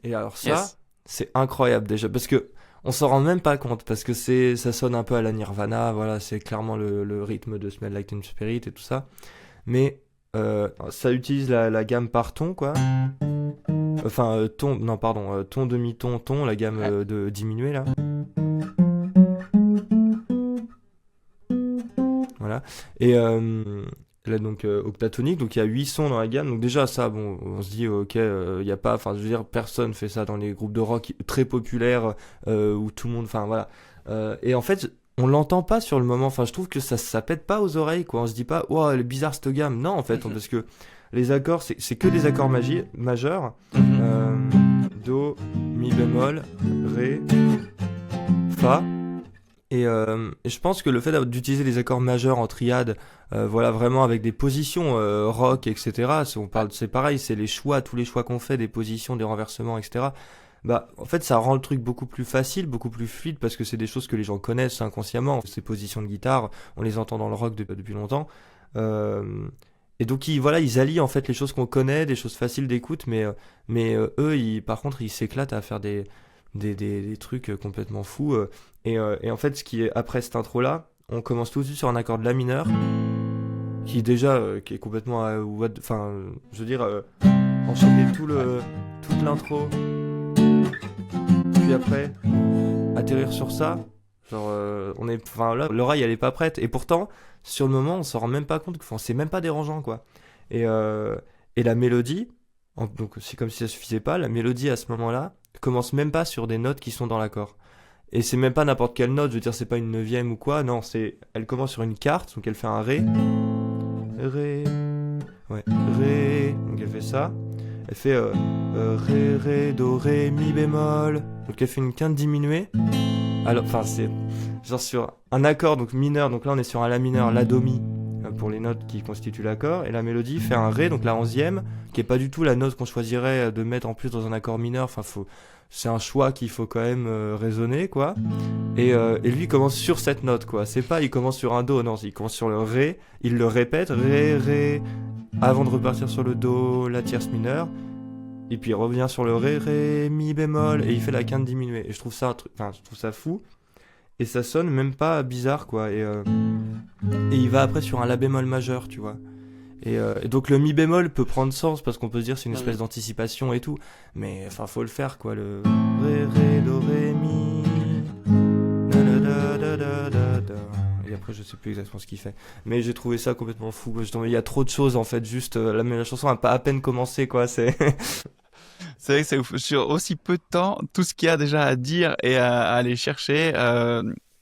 Et alors ça, Yes. c'est incroyable déjà, parce que on s'en rend même pas compte, parce que ça sonne un peu à la Nirvana. Voilà, c'est clairement le rythme de Smell Like Teen Spirit et tout ça. Mais ça utilise la gamme par ton, quoi. Enfin, ton, non, pardon, ton, demi-ton, ton, la gamme Ouais. de diminué là. Voilà. Et là, donc, octatonique, donc il y a 8 sons dans la gamme. Donc, déjà, ça, bon, on se dit, ok, il y a pas, enfin, je veux dire, personne fait ça dans les groupes de rock très populaires, où tout le monde, enfin, voilà. Et en fait, on l'entend pas sur le moment. Enfin, je trouve que ça pète pas aux oreilles, quoi. On se dit pas, wow, elle est bizarre cette gamme. Non, en fait, parce que les accords, c'est que des accords majeurs. Mhm. Euh, Do, Mi bémol, Ré, Fa. Et je pense que le fait d'utiliser les accords majeurs en triade, voilà, vraiment avec des positions rock, etc. C'est pareil, c'est les choix, tous les choix qu'on fait, des positions, des renversements, etc. Bah, en fait, ça rend le truc beaucoup plus facile, beaucoup plus fluide, parce que c'est des choses que les gens connaissent inconsciemment. Ces positions de guitare, on les entend dans le rock depuis longtemps. Euh, et donc, voilà, ils allient en fait les choses qu'on connaît, des choses faciles d'écoute, mais eux, par contre, ils s'éclatent à faire des trucs complètement fous. Et en fait, ce qui est après cette intro-là, on commence tout de suite sur un accord de la mineur, qui déjà, qui est complètement, enfin, je veux dire, enchaîner Ouais. toute l'intro, puis après atterrir sur ça. Genre, enfin là, l'oreille elle est pas prête, et pourtant, sur le moment, on s'en rend même pas compte, enfin, c'est même pas dérangeant, quoi. Et, euh, et la mélodie, donc c'est comme si ça suffisait pas, la mélodie à ce moment-là commence même pas sur des notes qui sont dans l'accord. Et c'est même pas n'importe quelle note, je veux dire, c'est pas une neuvième ou quoi, non, elle commence sur une quarte, donc elle fait un ré, ré, ouais, ré, donc elle fait ça. Elle fait ré, ré, do, ré, mi bémol. Donc elle fait une quinte diminuée. Alors, enfin, c'est genre sur un accord, donc mineur. Donc là, on est sur un la mineur, la do mi, pour les notes qui constituent l'accord. Et la mélodie fait un ré, donc la onzième, qui est pas du tout la note qu'on choisirait de mettre en plus dans un accord mineur. Enfin, c'est un choix qu'il faut quand même raisonner, quoi. Et lui, il commence sur cette note, quoi. C'est pas, il commence sur un do, non, il commence sur le ré. Il le répète, ré, ré, avant de repartir sur le do, la tierce mineure. Et puis il revient sur le ré, ré, mi bémol, et il fait la quinte diminuée. Et je trouve ça, je trouve ça fou. Et ça sonne même pas bizarre, quoi. Et il va après sur un la bémol majeur, tu vois. Et donc le mi bémol peut prendre sens parce qu'on peut se dire c'est une espèce d'anticipation et tout. Mais enfin, faut le faire, quoi. Le ré, ré, do, ré, mi. Da, da, da, da, da, da. Et après, je sais plus exactement ce qu'il fait. Mais j'ai trouvé ça complètement fou. Il y a trop de choses, en fait. Juste, la chanson a pas à peine commencé, quoi. C'est vrai que c'est ouf. Sur aussi peu de temps, tout ce qu'il y a déjà à dire et à aller chercher,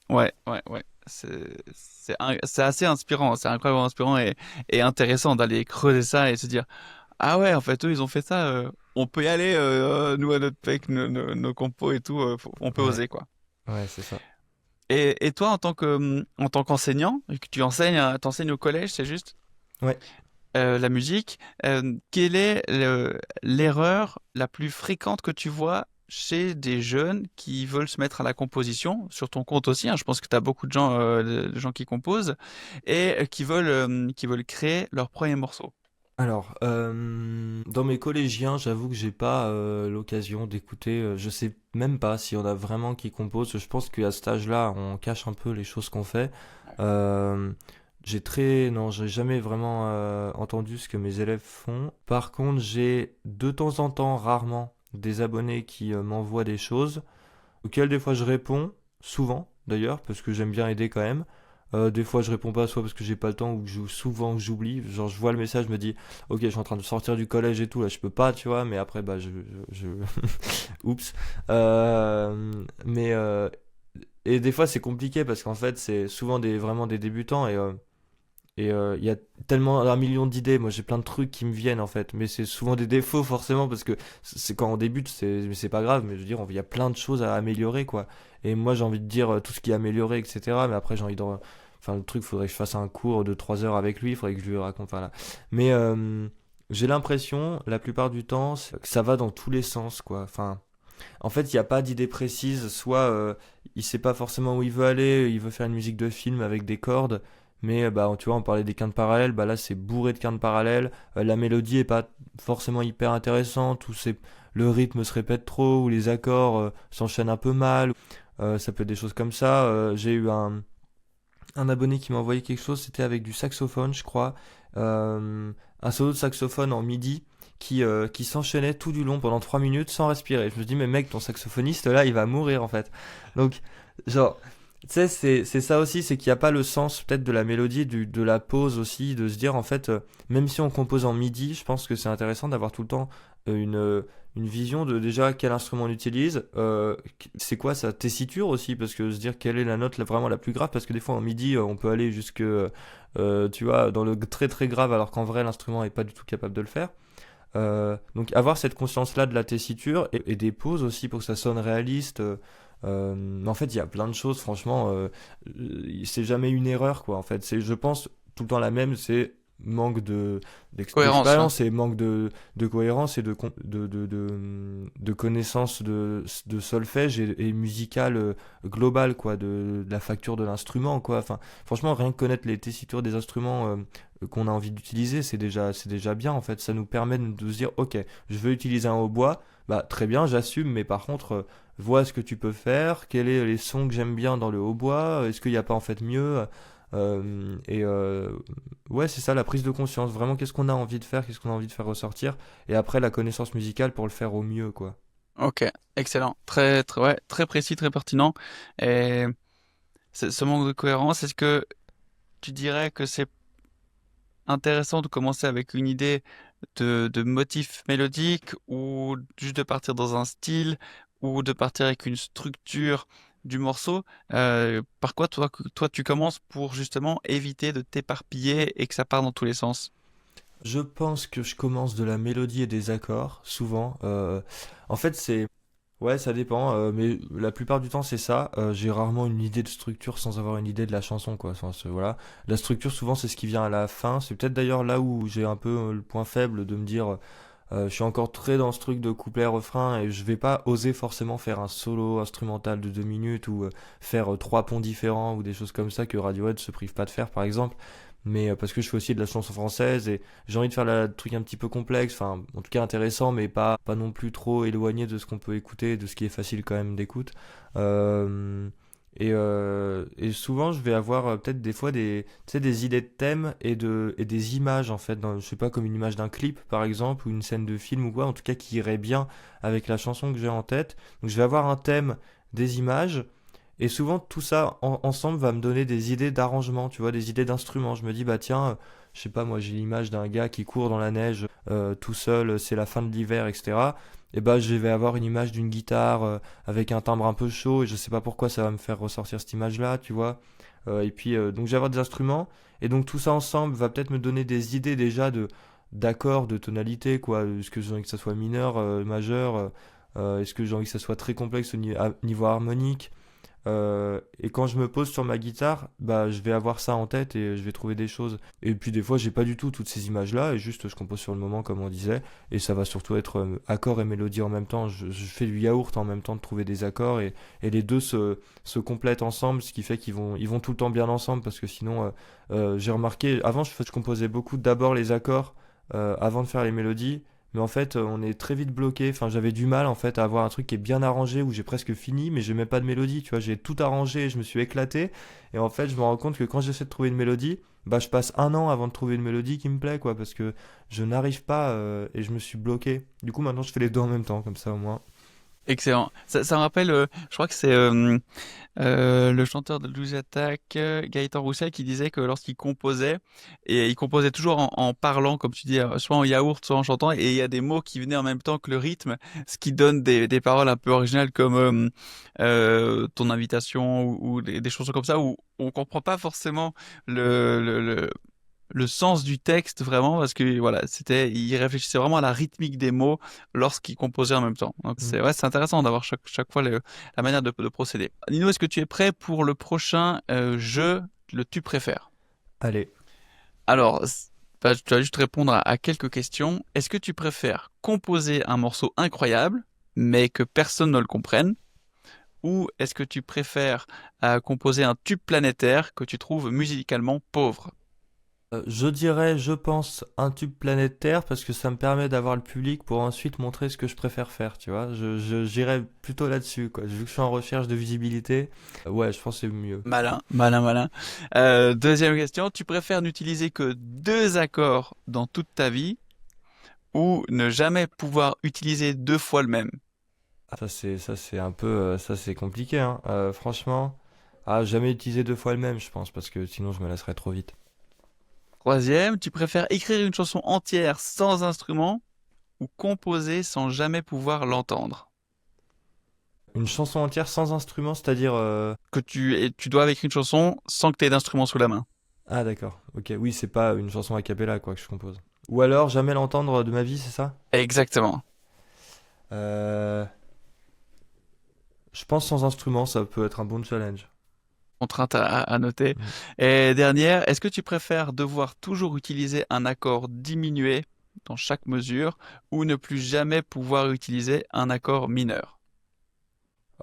ouais, ouais, ouais. C'est assez inspirant, c'est incroyablement inspirant et intéressant d'aller creuser ça et se dire, ah ouais, en fait, eux, ils ont fait ça, on peut y aller, nous, à notre avec nos compos et tout, on peut Ouais, oser, quoi. ouais, c'est ça. Et toi, en tant qu'enseignant, vu que tu enseignes, t'enseignes au collège, c'est juste? Ouais. La musique, quelle est l'erreur la plus fréquente que tu vois chez des jeunes qui veulent se mettre à la composition, sur ton compte aussi, hein, je pense que tu as beaucoup de gens qui composent, et qui veulent créer leur premier morceau. Alors, dans mes collégiens, j'avoue que j'ai pas l'occasion d'écouter. Je sais même pas s'il y en a vraiment qui composent. Je pense qu'à cet âge-là, on cache un peu les choses qu'on fait. Euh, non, j'ai jamais vraiment entendu ce que mes élèves font. Par contre, j'ai de temps en temps, rarement, des abonnés qui m'envoient des choses auxquelles des fois je réponds, souvent d'ailleurs, parce que j'aime bien aider quand même. Des fois je réponds pas, soit parce que j'ai pas le temps ou que souvent que j'oublie. Genre je vois le message, je me dis ok, je suis en train de sortir du collège et tout, là je peux pas, tu vois, mais après bah oups. Mais et des fois c'est compliqué parce qu'en fait c'est souvent vraiment des débutants et il y a tellement un million d'idées. Moi, j'ai plein de trucs qui me viennent en fait, mais c'est souvent des défauts forcément parce que c'est quand on débute, mais c'est pas grave. Mais je veux dire, il y a plein de choses à améliorer quoi. Et moi, j'ai envie de dire tout ce qui est amélioré, etc. Mais après, j'ai envie de, enfin, le truc, faudrait que je fasse un cours de 3 heures avec lui. Il faudrait que je lui raconte. Voilà. Mais j'ai l'impression, la plupart du temps, que ça va dans tous les sens quoi. Enfin. En fait, il n'y a pas d'idée précise. Soit il sait pas forcément où il veut aller, il veut faire une musique de film avec des cordes, mais bah, tu vois, on parlait des quintes parallèles, bah là c'est bourré de quintes parallèles. La mélodie est pas forcément hyper intéressante, le rythme se répète trop, ou les accords s'enchaînent un peu mal. Ça peut être des choses comme ça. J'ai eu un abonné qui m'a envoyé quelque chose, c'était avec du saxophone, je crois. Un solo de saxophone en midi qui s'enchaînait tout du long pendant 3 minutes sans respirer. Je me dis, mais mec, ton saxophoniste là, il va mourir en fait. Donc, genre, tu sais, c'est ça aussi, c'est qu'il n'y a pas le sens peut-être de la mélodie, de la pause aussi, de se dire en fait, même si on compose en midi, je pense que c'est intéressant d'avoir tout le temps une vision de déjà quel instrument on utilise, c'est quoi sa tessiture aussi, parce que se dire quelle est la note vraiment la plus grave, parce que des fois en midi on peut aller jusque, tu vois, dans le très très grave, alors qu'en vrai l'instrument est pas du tout capable de le faire. Donc avoir cette conscience-là de la tessiture et des pauses aussi pour que ça sonne réaliste. Mais en fait, il y a plein de choses, franchement, c'est jamais une erreur, quoi. En fait, je pense, tout le temps la même, c'est manque Cohérence, ouais. d'expérience et manque de cohérence et de connaissance de solfège et musical global, quoi, de la facture de l'instrument, quoi. Enfin, franchement, rien que connaître les tessitures des instruments qu'on a envie d'utiliser, c'est déjà bien, en fait. Ça nous permet de se dire, ok, je veux utiliser un hautbois, bah très bien, j'assume, mais par contre, vois ce que tu peux faire, quels sont les sons que j'aime bien dans le hautbois, est-ce qu'il n'y a pas en fait mieux. Ouais, c'est ça la prise de conscience. Vraiment, qu'est-ce qu'on a envie de faire, qu'est-ce qu'on a envie de faire ressortir. Et après, la connaissance musicale pour le faire au mieux, quoi. Ok, excellent. Très, très, ouais, très précis, très pertinent. Et ce manque de cohérence, est-ce que tu dirais que c'est intéressant de commencer avec une idée de motif mélodique ou juste de partir dans un style ou de partir avec une structure du morceau, par quoi toi tu commences pour justement éviter de t'éparpiller et que ça part dans tous les sens? Je pense que je commence de la mélodie et des accords, souvent. En fait, c'est... Ouais, ça dépend, mais la plupart du temps, c'est ça. J'ai rarement une idée de structure sans avoir une idée de la chanson, quoi. Enfin, voilà. La structure, souvent, c'est ce qui vient à la fin. C'est peut-être d'ailleurs là où j'ai un peu le point faible de me dire, je suis encore très dans ce truc de couplet-refrain et je vais pas oser forcément faire un solo instrumental de 2 minutes ou faire trois ponts différents ou des choses comme ça que Radiohead se prive pas de faire, par exemple. Mais parce que je fais aussi de la chanson française et j'ai envie de faire le truc un petit peu complexe, enfin en tout cas intéressant, mais pas non plus trop éloigné de ce qu'on peut écouter, de ce qui est facile quand même d'écoute. Euh, et souvent je vais avoir peut-être des fois tu sais, des idées de thèmes et des images en fait, je sais pas, comme une image d'un clip par exemple, ou une scène de film ou quoi, en tout cas qui irait bien avec la chanson que j'ai en tête. Donc je vais avoir un thème, des images. Et souvent, tout ça ensemble va me donner des idées d'arrangement, tu vois, des idées d'instruments. Je me dis, bah tiens, je sais pas, moi j'ai l'image d'un gars qui court dans la neige tout seul, c'est la fin de l'hiver, etc. Et bah je vais avoir une image d'une guitare avec un timbre un peu chaud, et je sais pas pourquoi ça va me faire ressortir cette image-là, tu vois. Et puis, donc je vais avoir des instruments, et donc tout ça ensemble va peut-être me donner des idées déjà d'accords, de tonalité, quoi. Est-ce que j'ai envie que ça soit mineur, majeur, est-ce que j'ai envie que ça soit très complexe au niveau harmonique? Et quand je me pose sur ma guitare, bah, je vais avoir ça en tête et je vais trouver des choses. Et puis des fois, j'ai pas du tout toutes ces images-là et juste je compose sur le moment, comme on disait. Et ça va surtout être accords et mélodie en même temps. Je fais du yaourt en même temps de trouver des accords et les deux se complètent ensemble, ce qui fait ils vont tout le temps bien ensemble parce que sinon, j'ai remarqué, avant, je composais beaucoup d'abord les accords avant de faire les mélodies. Mais en fait, on est très vite bloqué. Enfin, j'avais du mal en fait à avoir un truc qui est bien arrangé où j'ai presque fini, mais j'ai même pas de mélodie. Tu vois, j'ai tout arrangé, je me suis éclaté. Et en fait, je me rends compte que quand j'essaie de trouver une mélodie, bah, je passe un an avant de trouver une mélodie qui me plaît, quoi, parce que je n'arrive pas et je me suis bloqué. Du coup, maintenant, je fais les deux en même temps, comme ça au moins. Excellent. Ça me rappelle, je crois que c'est le chanteur de Louis Attack, Gaëtan Roussel, qui disait que lorsqu'il composait, et il composait toujours en parlant, comme tu dis, soit en yaourt, soit en chantant, et il y a des mots qui venaient en même temps que le rythme, ce qui donne des paroles un peu originales comme ton invitation ou des choses comme ça, où on comprend pas forcément le sens du texte vraiment parce que voilà, il réfléchissait vraiment à la rythmique des mots lorsqu'il composait en même temps. Donc Mm. c'est intéressant d'avoir chaque fois la manière de procéder. Nino, est-ce que tu es prêt pour le prochain jeu, le tu préfères? Allez. Alors, bah, tu vas juste répondre à quelques questions. Est-ce que tu préfères composer un morceau incroyable mais que personne ne le comprenne? Ou est-ce que tu préfères composer un tube planétaire que tu trouves musicalement pauvre? Je dirais, je pense, un tube planétaire parce que ça me permet d'avoir le public pour ensuite montrer ce que je préfère faire, tu vois. J'irais plutôt là-dessus, quoi. Vu que je suis en recherche de visibilité, ouais, je pense que c'est mieux. Malin, malin, malin. Deuxième question, tu préfères n'utiliser que deux accords dans toute ta vie ou ne jamais pouvoir utiliser deux fois le même? Ah, ça c'est un peu, ça c'est compliqué, hein. Franchement, jamais utiliser deux fois le même, je pense, parce que sinon je me lasserais trop vite. Troisième, tu préfères écrire une chanson entière sans instrument ou composer sans jamais pouvoir l'entendre? Une chanson entière sans instrument, c'est-à-dire, Que tu dois écrire une chanson sans que tu aies d'instrument sous la main. ah d'accord, ok, oui, c'est pas une chanson a cappella quoi que je compose. Ou alors jamais l'entendre de ma vie, c'est ça? Exactement. Euh, je pense sans instrument, ça peut être un bon challenge. Contrainte à noter. Mm. Et dernière, est-ce que tu préfères devoir toujours utiliser un accord diminué dans chaque mesure ou ne plus jamais pouvoir utiliser un accord mineur?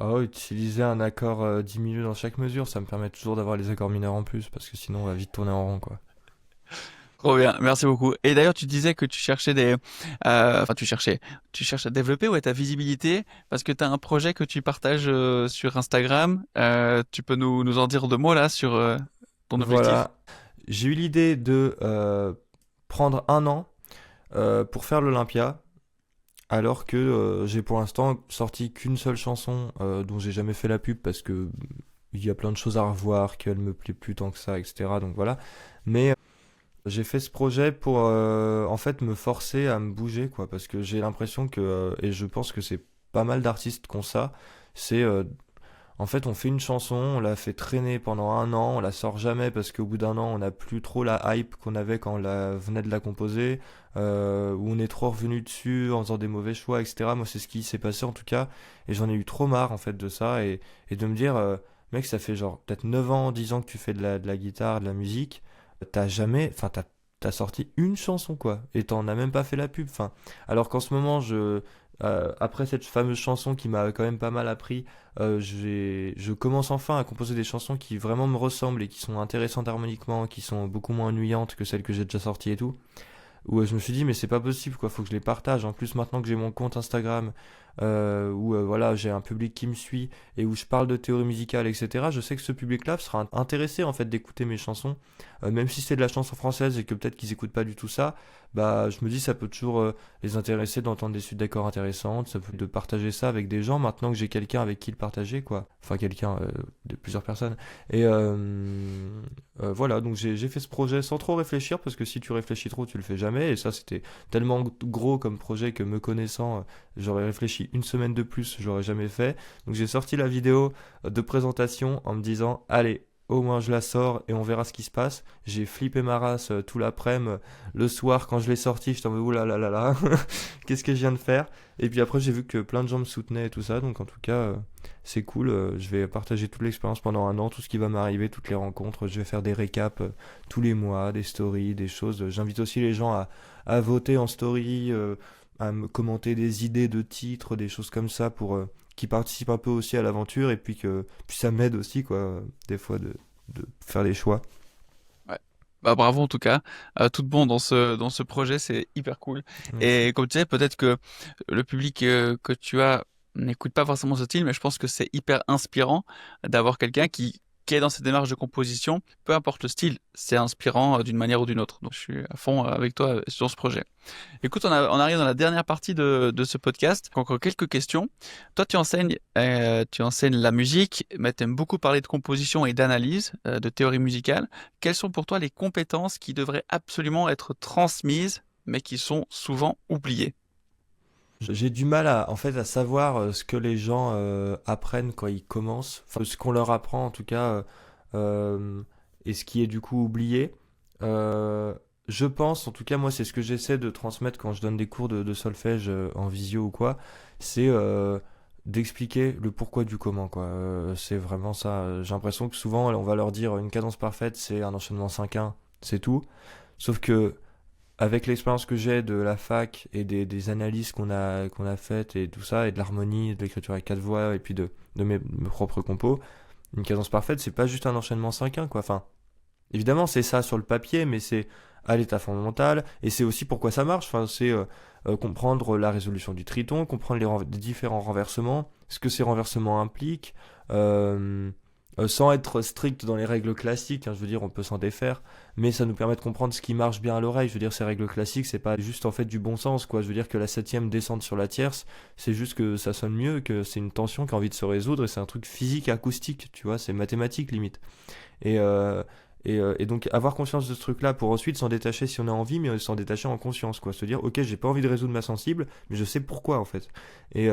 Oh, utiliser un accord diminué dans chaque mesure, ça me permet toujours d'avoir les accords mineurs en plus, parce que sinon on va vite tourner en rond, quoi. Trop bien, merci beaucoup. Et d'ailleurs, tu disais que tu cherchais enfin, tu cherches à développer ouais, ta visibilité parce que tu as un projet que tu partages sur Instagram. Tu peux nous en dire deux mots là sur ton objectif? Voilà, j'ai eu l'idée de prendre un an pour faire l'Olympia, alors que j'ai pour l'instant sorti qu'une seule chanson dont j'ai jamais fait la pub parce que il y a plein de choses à revoir, qu'elle me plaît plus tant que ça, etc. Donc voilà. Mais j'ai fait ce projet pour en fait me forcer à me bouger, quoi, parce que j'ai l'impression que, et je pense que c'est pas mal d'artistes qui ont ça, c'est En fait, on fait une chanson, on la fait traîner pendant un an, on la sort jamais parce qu'au bout d'un an, on n'a plus trop la hype qu'on avait quand venait de la composer, où on est trop revenu dessus en faisant des mauvais choix, etc. Moi, c'est ce qui s'est passé en tout cas, et j'en ai eu trop marre en fait de ça, et de me dire, mec, ça fait genre peut-être 9 ans, 10 ans que tu fais de la guitare, de la musique, t'as jamais, enfin, t'as sorti une chanson quoi, et t'en as même pas fait la pub, enfin, alors qu'en ce moment, après cette fameuse chanson qui m'a quand même pas mal appris, je commence enfin à composer des chansons qui vraiment me ressemblent et qui sont intéressantes harmoniquement, qui sont beaucoup moins ennuyantes que celles que j'ai déjà sorties et tout. Où je me suis dit, mais c'est pas possible, quoi, faut que je les partage. En plus, maintenant que j'ai mon compte Instagram, où voilà, j'ai un public qui me suit et où je parle de théorie musicale, etc., je sais que ce public-là sera intéressé en fait d'écouter mes chansons, même si c'est de la chanson française et que peut-être qu'ils écoutent pas du tout ça, bah je me dis ça peut toujours les intéresser d'entendre des suites d'accords intéressantes, ça peut de partager ça avec des gens maintenant que j'ai quelqu'un avec qui le partager, quoi. Enfin, quelqu'un, de plusieurs personnes. Et voilà, donc j'ai fait ce projet sans trop réfléchir, parce que si tu réfléchis trop, tu le fais jamais. Et ça, c'était tellement gros comme projet que me connaissant, j'aurais réfléchi une semaine de plus, je l'aurais jamais fait. Donc j'ai sorti la vidéo de présentation en me disant, allez, au moins je la sors et on verra ce qui se passe. J'ai flippé ma race tout l'après-midi, le soir quand je l'ai sorti, j'étais en mode oula là là là, qu'est-ce que je viens de faire? Et puis après j'ai vu que plein de gens me soutenaient et tout ça, donc en tout cas c'est cool. Je vais partager toute l'expérience pendant un an, tout ce qui va m'arriver, toutes les rencontres. Je vais faire des récaps tous les mois, des stories, des choses. J'invite aussi les gens à voter en story, à me commenter des idées de titres, des choses comme ça pour qu'ils participent un peu aussi à l'aventure, et puis ça m'aide aussi quoi, des fois de faire des choix. Ouais. Bah, bravo en tout cas. Tout bon dans ce projet, c'est hyper cool. Merci. Et comme tu sais, peut-être que le public que tu as n'écoute pas forcément ce style, mais je pense que c'est hyper inspirant d'avoir quelqu'un qui est dans cette démarche de composition. Peu importe le style, c'est inspirant d'une manière ou d'une autre. Donc je suis à fond avec toi sur ce projet. Écoute, on arrive dans la dernière partie de ce podcast. Encore quelques questions. Toi, tu enseignes la musique, mais tu aimes beaucoup parler de composition et d'analyse, de théorie musicale. Quelles sont pour toi les compétences qui devraient absolument être transmises, mais qui sont souvent oubliées? J'ai du mal en fait, à savoir ce que les gens apprennent quand ils commencent, enfin ce qu'on leur apprend en tout cas, euh, et ce qui est du coup oublié. Euh, je pense, en tout cas moi c'est ce que j'essaie de transmettre quand je donne des cours de solfège en visio ou quoi, c'est d'expliquer le pourquoi du comment quoi. C'est vraiment ça. J'ai l'impression que souvent on va leur dire une cadence parfaite c'est un enchaînement 5/1, c'est tout. Sauf que avec l'expérience que j'ai de la fac et des analyses qu'on a faites et tout ça, et de l'harmonie, de l'écriture avec quatre voix, et puis de mes propres compos, une cadence parfaite, c'est pas juste un enchaînement 5/1, quoi. Enfin, évidemment, c'est ça sur le papier, mais c'est à l'état fondamental, et c'est aussi pourquoi ça marche. Enfin, c'est comprendre la résolution du triton, comprendre les différents renversements, ce que ces renversements impliquent, euh, sans être strict dans les règles classiques, hein, je veux dire, on peut s'en défaire, mais ça nous permet de comprendre ce qui marche bien à l'oreille. Je veux dire, ces règles classiques, c'est pas juste en fait du bon sens, quoi. Je veux dire que la septième descende sur la tierce, c'est juste que ça sonne mieux, que c'est une tension qui a envie de se résoudre, et c'est un truc physique, acoustique, tu vois, c'est mathématique limite. Et, et donc avoir conscience de ce truc-là pour ensuite s'en détacher si on a envie, mais s'en détacher en conscience, quoi. Se dire, ok, j'ai pas envie de résoudre ma sensible, mais je sais pourquoi en fait. Et,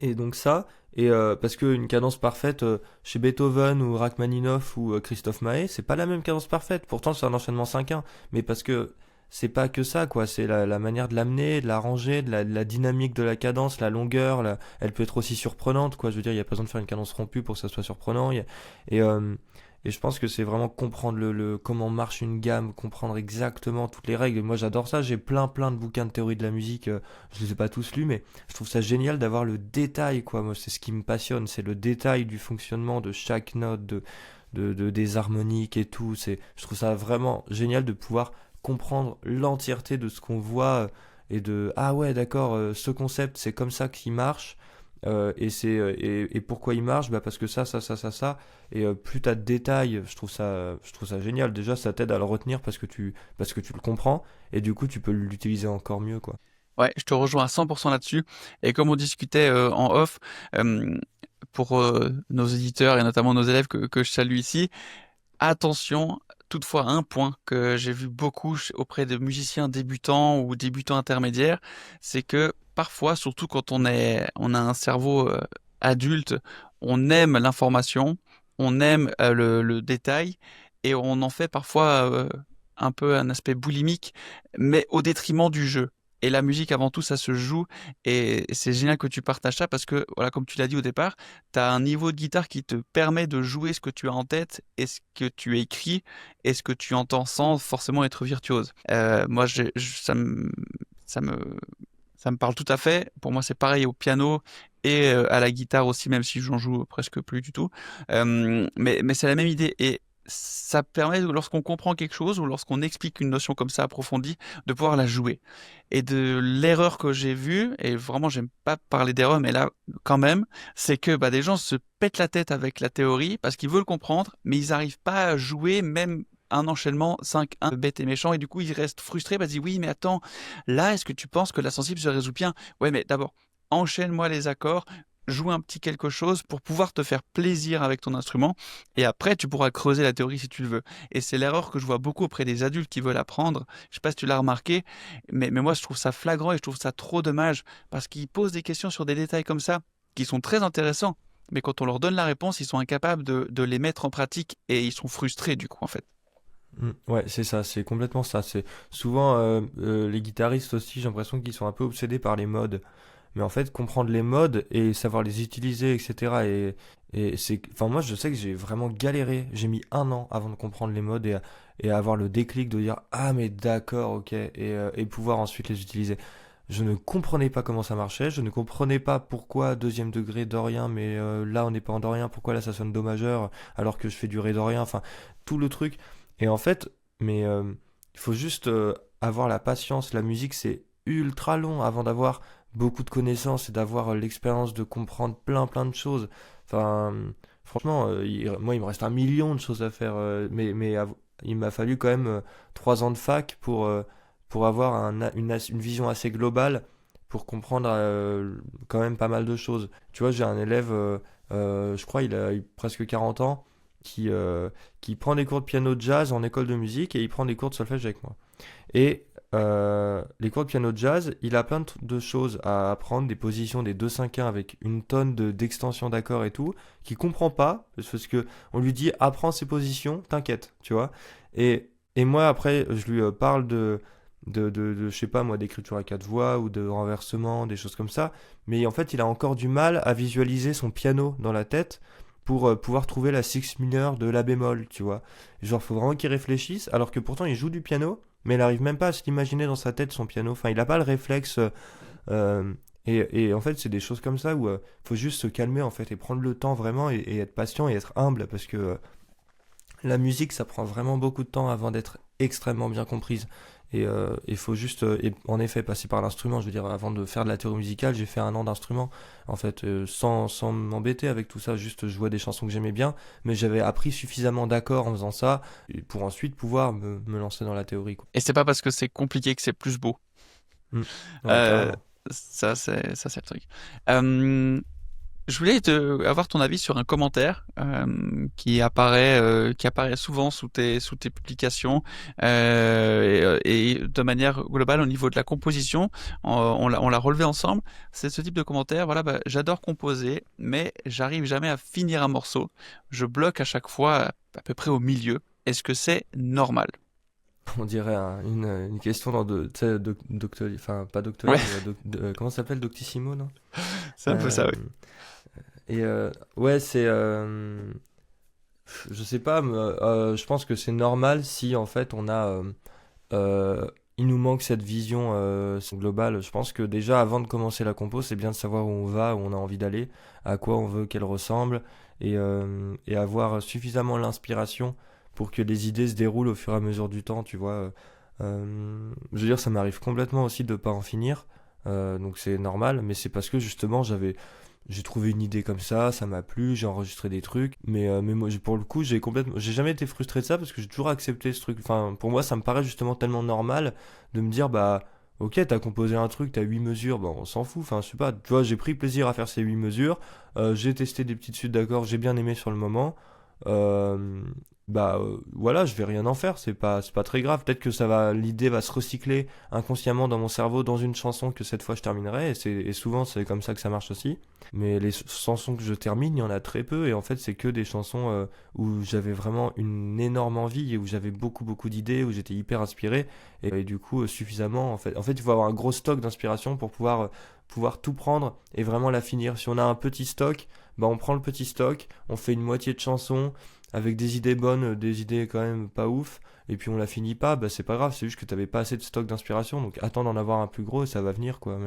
et donc ça, et parce qu'une cadence parfaite chez Beethoven ou Rachmaninoff ou Christophe Maé, c'est pas la même cadence parfaite. Pourtant, c'est un enchaînement 5/1, mais parce que c'est pas que ça, quoi. C'est la manière de l'amener, de l'arranger, de la dynamique de la cadence, la longueur. Elle peut être aussi surprenante, quoi. Je veux dire, il y a pas besoin de faire une cadence rompue pour que ça soit surprenant. Et, et je pense que c'est vraiment comprendre comment marche une gamme, comprendre exactement toutes les règles. Moi, j'adore ça. J'ai plein de bouquins de théorie de la musique. Je les ai pas tous lus, mais je trouve ça génial d'avoir le détail, quoi. Moi, c'est ce qui me passionne, c'est le détail du fonctionnement de chaque note, des harmoniques et tout. Je trouve ça vraiment génial de pouvoir comprendre l'entièreté de ce qu'on voit, et ah ouais, d'accord, ce concept, c'est comme ça qu'il marche. Et pourquoi il marche? Bah parce que ça. Et plus t'as de détails, je trouve ça génial. Déjà, ça t'aide à le retenir parce que tu le comprends, et du coup, tu peux l'utiliser encore mieux, quoi. Ouais, je te rejoins à 100% là-dessus. Et comme on discutait en off, euh, pour nos éditeurs et notamment nos élèves que je salue ici, attention, toutefois, un point que j'ai vu beaucoup auprès de musiciens débutants ou débutants intermédiaires, c'est que parfois, surtout quand on a un cerveau adulte, on aime l'information, on aime le détail, et on en fait parfois un peu un aspect boulimique, mais au détriment du jeu. Et la musique, avant tout, ça se joue. Et c'est génial que tu partages ça parce que, voilà, comme tu l'as dit au départ, tu as un niveau de guitare qui te permet de jouer ce que tu as en tête et ce que tu écris et ce que tu entends sans forcément être virtuose. Moi, ça me, ça me parle tout à fait. Pour moi, c'est pareil au piano et à la guitare aussi, même si j'en joue presque plus du tout. Mais c'est la même idée. Et ça permet, lorsqu'on comprend quelque chose ou lorsqu'on explique une notion comme ça approfondie, de pouvoir la jouer. Et de l'erreur que j'ai vue, et vraiment, j'aime pas parler d'erreur, mais là, quand même, c'est que bah, des gens se pètent la tête avec la théorie parce qu'ils veulent comprendre, mais ils n'arrivent pas à jouer même un enchaînement 5-1 bête et méchant, et du coup, ils restent frustrés parce qu'ils disent, oui, mais attends, là, est-ce que tu penses que la sensible se résout bien? Ouais, mais d'abord, enchaîne-moi les accords, joue un petit quelque chose pour pouvoir te faire plaisir avec ton instrument, et après, tu pourras creuser la théorie si tu le veux. Et c'est l'erreur que je vois beaucoup auprès des adultes qui veulent apprendre. Je sais pas si tu l'as remarqué, mais moi, je trouve ça flagrant et je trouve ça trop dommage parce qu'ils posent des questions sur des détails comme ça qui sont très intéressants. Mais quand on leur donne la réponse, ils sont incapables de les mettre en pratique et ils sont frustrés du coup en fait. Ouais, c'est ça, c'est complètement ça. C'est souvent les guitaristes aussi, j'ai l'impression qu'ils sont un peu obsédés par les modes. Mais en fait, comprendre les modes et savoir les utiliser, etc. Et c'est, enfin moi, je sais que j'ai vraiment galéré. J'ai mis 1 an avant de comprendre les modes et avoir le déclic de dire ah mais d'accord, ok, et pouvoir ensuite les utiliser. Je ne comprenais pas comment ça marchait. Je ne comprenais pas pourquoi deuxième degré dorien, mais là on n'est pas en dorien. Pourquoi là ça sonne do majeur alors que je fais du ré dorien. Enfin, tout le truc. Et en fait, mais il faut juste avoir la patience. La musique, c'est ultra long avant d'avoir beaucoup de connaissances et d'avoir l'expérience de comprendre plein de choses. Enfin, franchement, moi, il me reste 1 million de choses à faire. Il m'a fallu quand même 3 ans de fac pour avoir une vision assez globale pour comprendre quand même pas mal de choses. Tu vois, j'ai un élève, je crois, il a eu presque 40 ans qui, euh, qui prend des cours de piano jazz en école de musique et il prend des cours de solfège avec moi. Et les cours de piano jazz, il a plein de choses à apprendre, des positions des 2-5-1 avec une tonne d'extensions d'accords et tout, qu'il comprend pas, parce que on lui dit apprends ces positions, t'inquiète, tu vois. Et moi après, je lui parle je sais pas moi, d'écriture à 4 voix ou de renversement, des choses comme ça, mais en fait il a encore du mal à visualiser son piano dans la tête pour pouvoir trouver la six mineure de la bémol, tu vois. Genre, faut vraiment qu'il réfléchisse, alors que pourtant il joue du piano, mais il n'arrive même pas à s'imaginer dans sa tête son piano. Enfin, il n'a pas le réflexe. Euh, et en fait, c'est des choses comme ça où faut juste se calmer en fait et prendre le temps vraiment et être patient et être humble parce que la musique, ça prend vraiment beaucoup de temps avant d'être extrêmement bien comprise. Et il faut juste, en effet, passer par l'instrument. Je veux dire, avant de faire de la théorie musicale, j'ai fait 1 an d'instrument, en fait, sans m'embêter avec tout ça. Juste, je jouais des chansons que j'aimais bien, mais j'avais appris suffisamment d'accords en faisant ça pour ensuite pouvoir me lancer dans la théorie, quoi. Et c'est pas parce que c'est compliqué que c'est plus beau. Mm. Ouais, Euh, carrément. ça c'est le truc. Euh, Je voulais avoir ton avis sur un commentaire qui apparaît souvent sous tes publications et de manière globale au niveau de la composition. On l'a relevé ensemble. C'est ce type de commentaire. Voilà, bah, j'adore composer, mais j'arrive jamais à finir un morceau. Je bloque à chaque fois à peu près au milieu. Est-ce que c'est normal? On dirait une question dans tu sais, Doctolib, enfin, pas Ouais, Doctolib, mais comment ça s'appelle, Doctissimo, non? c'est un peu ça, Euh, oui. et ouais, je sais pas, mais, je pense que c'est normal si en fait euh, il nous manque cette vision globale. Je pense que déjà avant de commencer la compo, c'est bien de savoir où on va, où on a envie d'aller, à quoi on veut qu'elle ressemble, et avoir suffisamment l'inspiration pour que les idées se déroulent au fur et à mesure du temps, tu vois. Je veux dire, ça m'arrive complètement aussi de pas en finir, donc c'est normal, mais c'est parce que justement j'ai trouvé une idée comme ça m'a plu, j'ai enregistré des trucs, mais moi, pour le coup, j'ai jamais été frustré de ça parce que j'ai toujours accepté ce truc. Enfin, pour moi, ça me paraît justement tellement normal de me dire, bah, ok, t'as composé un truc, t'as 8 mesures, bon, on s'en fout. Enfin, je sais pas, tu vois, j'ai pris plaisir à faire ces 8 mesures, j'ai testé des petites suites d'accords, j'ai bien aimé sur le moment. euh, voilà, je vais rien en faire, c'est pas très grave. Peut-être que l'idée va se recycler inconsciemment dans mon cerveau dans une chanson que cette fois je terminerai, et souvent c'est comme ça que ça marche aussi. Mais les chansons que je termine, il y en a très peu, et en fait c'est que des chansons où j'avais vraiment une énorme envie, et où j'avais beaucoup beaucoup d'idées, où j'étais hyper inspiré, et du coup suffisamment en fait il faut avoir un gros stock d'inspiration pour pouvoir tout prendre et vraiment la finir. Si on a un petit stock, bah on prend le petit stock, on fait une moitié de chanson avec des idées bonnes, des idées quand même pas ouf, et puis on la finit pas, bah c'est pas grave, c'est juste que t'avais pas assez de stock d'inspiration, donc attends d'en avoir un plus gros et ça va venir quoi.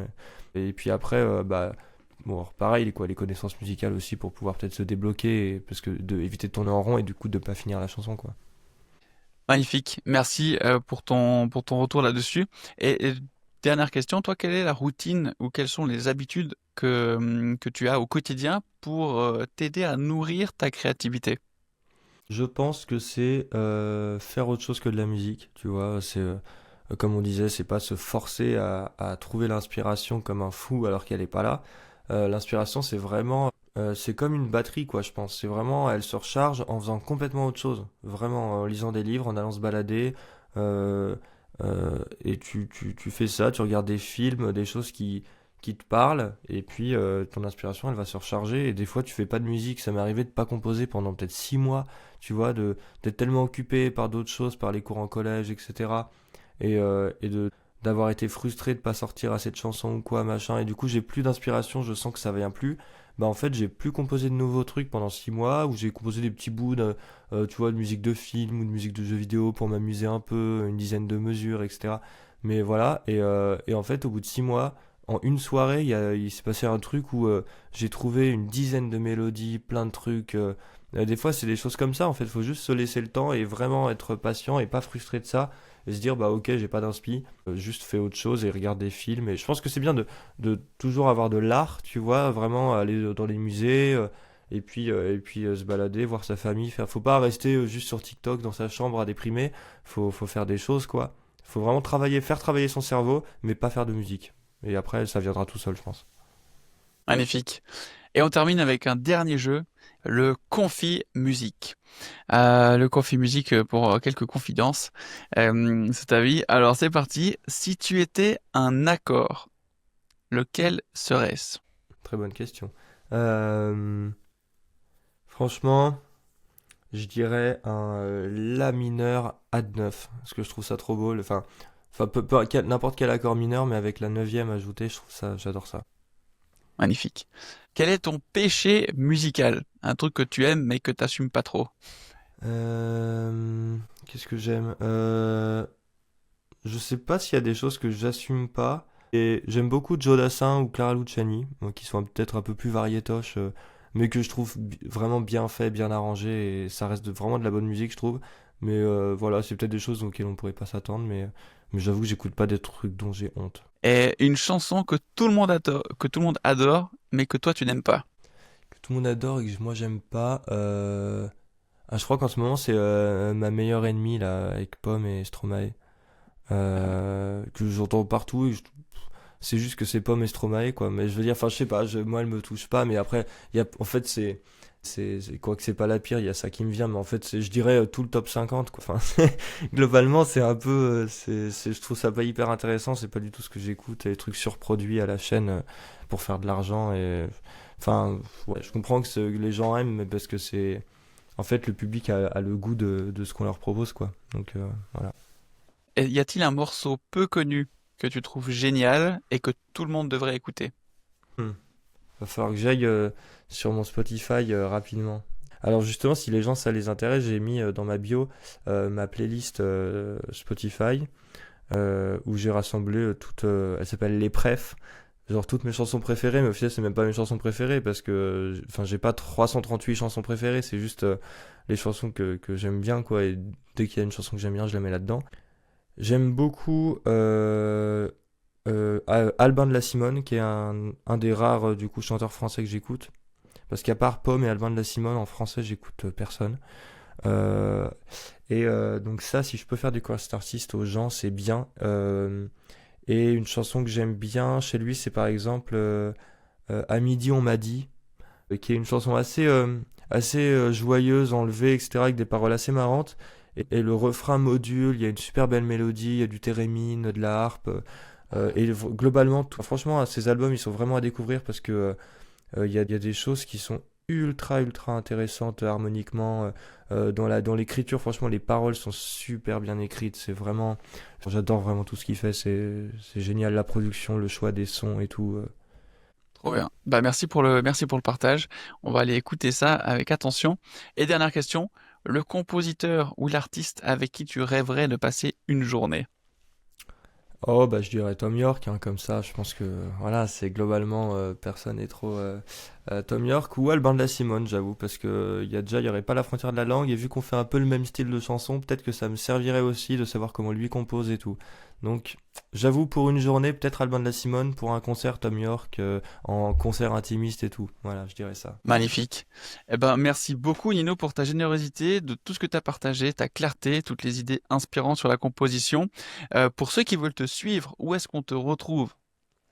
Et puis après, bon, alors, pareil, quoi, les connaissances musicales aussi pour pouvoir peut-être se débloquer, parce que éviter de tourner en rond et du coup de pas finir la chanson quoi. Magnifique. Merci pour ton retour là-dessus. Et dernière question, toi, quelle est la routine ou quelles sont les habitudes que tu as au quotidien pour t'aider à nourrir ta créativité? Je pense que c'est faire autre chose que de la musique, tu vois. C'est comme on disait, c'est pas se forcer à trouver l'inspiration comme un fou alors qu'elle est pas là. L'inspiration, c'est vraiment, c'est comme une batterie, quoi, je pense. C'est vraiment, elle se recharge en faisant complètement autre chose. Vraiment, en lisant des livres, en allant se balader. euh, et tu fais ça, tu regardes des films, des choses qui te parlent, et puis ton inspiration, elle va se recharger. Et des fois, tu fais pas de musique. Ça m'est arrivé de pas composer pendant peut-être 6 mois, tu vois, d'être tellement occupé par d'autres choses, par les cours en collège, etc. Et d'avoir été frustré de pas sortir assez de chansons ou quoi, machin. Et du coup, j'ai plus d'inspiration, je sens que ça vient plus. Bah en fait, j'ai plus composé de nouveaux trucs pendant 6 mois, où j'ai composé des petits bouts tu vois, de musique de film ou de musique de jeux vidéo pour m'amuser un peu, une dizaine de mesures, etc. Mais voilà, et en fait, au bout de 6 mois, en une soirée, il s'est passé un truc où j'ai trouvé une dizaine de mélodies, plein de trucs. Des fois, c'est des choses comme ça, en fait, il faut juste se laisser le temps et vraiment être patient et pas frustré de ça et se dire bah ok j'ai pas d'inspi, juste fais autre chose et regarde des films. Et je pense que c'est bien de toujours avoir de l'art, tu vois, vraiment aller dans les musées, et puis se balader, voir sa famille, faut pas rester juste sur TikTok dans sa chambre à déprimer, faut faire des choses quoi. Faut vraiment faire travailler son cerveau mais pas faire de musique, et après ça viendra tout seul je pense. Magnifique. Et on termine avec un dernier jeu, le Confi Musique. Le Confi Musique pour quelques confidences sur ta vie. Alors c'est parti. Si tu étais un accord, lequel serait-ce? Très bonne question. Euh, Franchement, je dirais un La mineur Ad 9, parce que je trouve ça trop beau. Enfin n'importe quel accord mineur, mais avec la neuvième ajoutée, je trouve ça, j'adore ça. Magnifique. Quel est ton péché musical? Un truc que tu aimes mais que t'assumes pas trop. Qu'est-ce que j'aime Je sais pas s'il y a des choses que j'assume pas. Et j'aime beaucoup Joe Dassin ou Clara Luciani, qui sont peut-être un peu plus variétoches, mais que je trouve vraiment bien fait, bien arrangé, et ça reste vraiment de la bonne musique, je trouve. Mais voilà, c'est peut-être des choses auxquelles on pourrait pas s'attendre, mais j'avoue que j'écoute pas des trucs dont j'ai honte. Et une chanson que tout le monde adore, mais que toi tu n'aimes pas. Que tout le monde adore et que moi j'aime pas. Je crois qu'en ce moment c'est Ma meilleure ennemie là, avec Pomme et Stromae. Que j'entends partout, c'est juste que c'est Pomme et Stromae quoi. Mais je veux dire, enfin je sais pas, moi elle me touche pas, mais après en fait quoi que c'est pas la pire, il y a ça qui me vient, mais en fait je dirais tout le top 50 quoi. Enfin globalement c'est un peu je trouve ça pas hyper intéressant, c'est pas du tout ce que j'écoute, les trucs surproduits à la chaîne pour faire de l'argent. Et enfin ouais, je comprends que les gens aiment, mais parce que c'est en fait le public a le goût de ce qu'on leur propose quoi. Donc voilà. Et y a-t-il un morceau peu connu que tu trouves génial et que tout le monde devrait écouter? Hmm. Va falloir que j'aille sur mon Spotify rapidement. Alors justement, si les gens ça les intéresse, j'ai mis dans ma bio ma playlist Spotify où j'ai rassemblé toutes. Elle s'appelle Les Prefs, genre toutes mes chansons préférées, mais au final c'est même pas mes chansons préférées parce que, enfin, j'ai pas 338 chansons préférées, c'est juste les chansons que j'aime bien quoi. Et dès qu'il y a une chanson que j'aime bien, je la mets là-dedans. J'aime beaucoup Albin de la Simone, qui est un des rares du coup chanteurs français que j'écoute. Parce qu'à part Pomme et Albin de la Simone, en français, j'écoute personne. Euh, donc ça, si je peux faire du cover artist aux gens, c'est bien. Et une chanson que j'aime bien chez lui, c'est par exemple À midi on m'a dit, qui est une chanson assez assez joyeuse, enlevée, etc., avec des paroles assez marrantes. Et le refrain module, il y a une super belle mélodie, il y a du thérémine, de la harpe. Globalement, franchement, ces albums, ils sont vraiment à découvrir parce que il y a des choses qui sont ultra intéressantes harmoniquement. Dans l'écriture, franchement, les paroles sont super bien écrites. C'est vraiment. J'adore vraiment tout ce qu'il fait. C'est génial, la production, le choix des sons et tout. Trop bien. Bah, merci pour le partage. On va aller écouter ça avec attention. Et dernière question, le compositeur ou l'artiste avec qui tu rêverais de passer une journée? Oh, bah, je dirais Tom York, hein, comme ça. Je pense que, voilà, c'est globalement, personne n'est trop Tom York ou Alban de la Simone, j'avoue, parce que il y aurait pas la frontière de la langue, et vu qu'on fait un peu le même style de chanson, peut-être que ça me servirait aussi de savoir comment lui compose et tout. Donc, j'avoue, pour une journée, peut-être Alban de la Simone, pour un concert Tom York, en concert intimiste et tout. Voilà, je dirais ça. Magnifique. Eh ben, merci beaucoup Nino pour ta générosité, de tout ce que tu as partagé, ta clarté, toutes les idées inspirantes sur la composition. Pour ceux qui veulent te suivre, où est-ce qu'on te retrouve?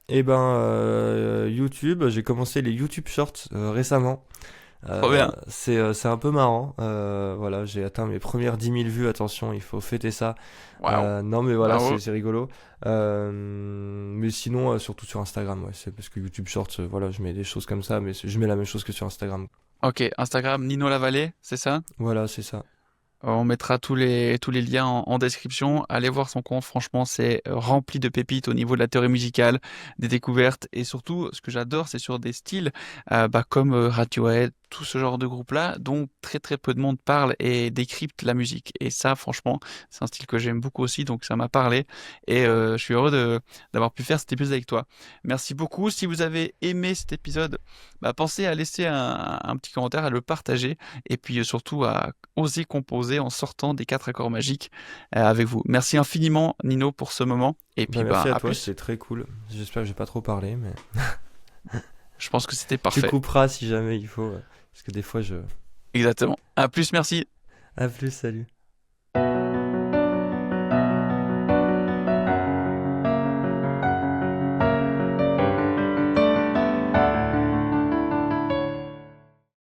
Et ben, YouTube, j'ai commencé les YouTube Shorts récemment. Trop bien. C'est un peu marrant. Voilà, j'ai atteint mes premières 10 000 vues. Attention, il faut fêter ça. Waouh. Non, mais voilà, Bravo. c'est rigolo. Mais sinon, surtout sur Instagram, ouais. C'est parce que YouTube Shorts, voilà, je mets des choses comme ça, mais je mets la même chose que sur Instagram. Ok, Instagram Nino Lavallée, c'est ça? Voilà, c'est ça. On mettra tous les liens en description. Allez voir son compte, franchement, c'est rempli de pépites au niveau de la théorie musicale, des découvertes et surtout, ce que j'adore, c'est sur des styles comme Radiohead, tout ce genre de groupe-là, dont très peu de monde parle et décrypte la musique. Et ça, franchement, c'est un style que j'aime beaucoup aussi, donc ça m'a parlé et je suis heureux d'avoir pu faire cet épisode avec toi. Merci beaucoup. Si vous avez aimé cet épisode, pensez à laisser un petit commentaire, à le partager et puis surtout à oser composer en sortant des quatre accords magiques avec vous. Merci infiniment Nino pour ce moment et Bah, puis merci à à toi, plus. c'était très cool. J'espère que j'ai pas trop parlé, mais Je pense que c'était tu parfait. couperas si jamais il faut, parce que des fois je. Exactement. À plus, merci. À plus, salut.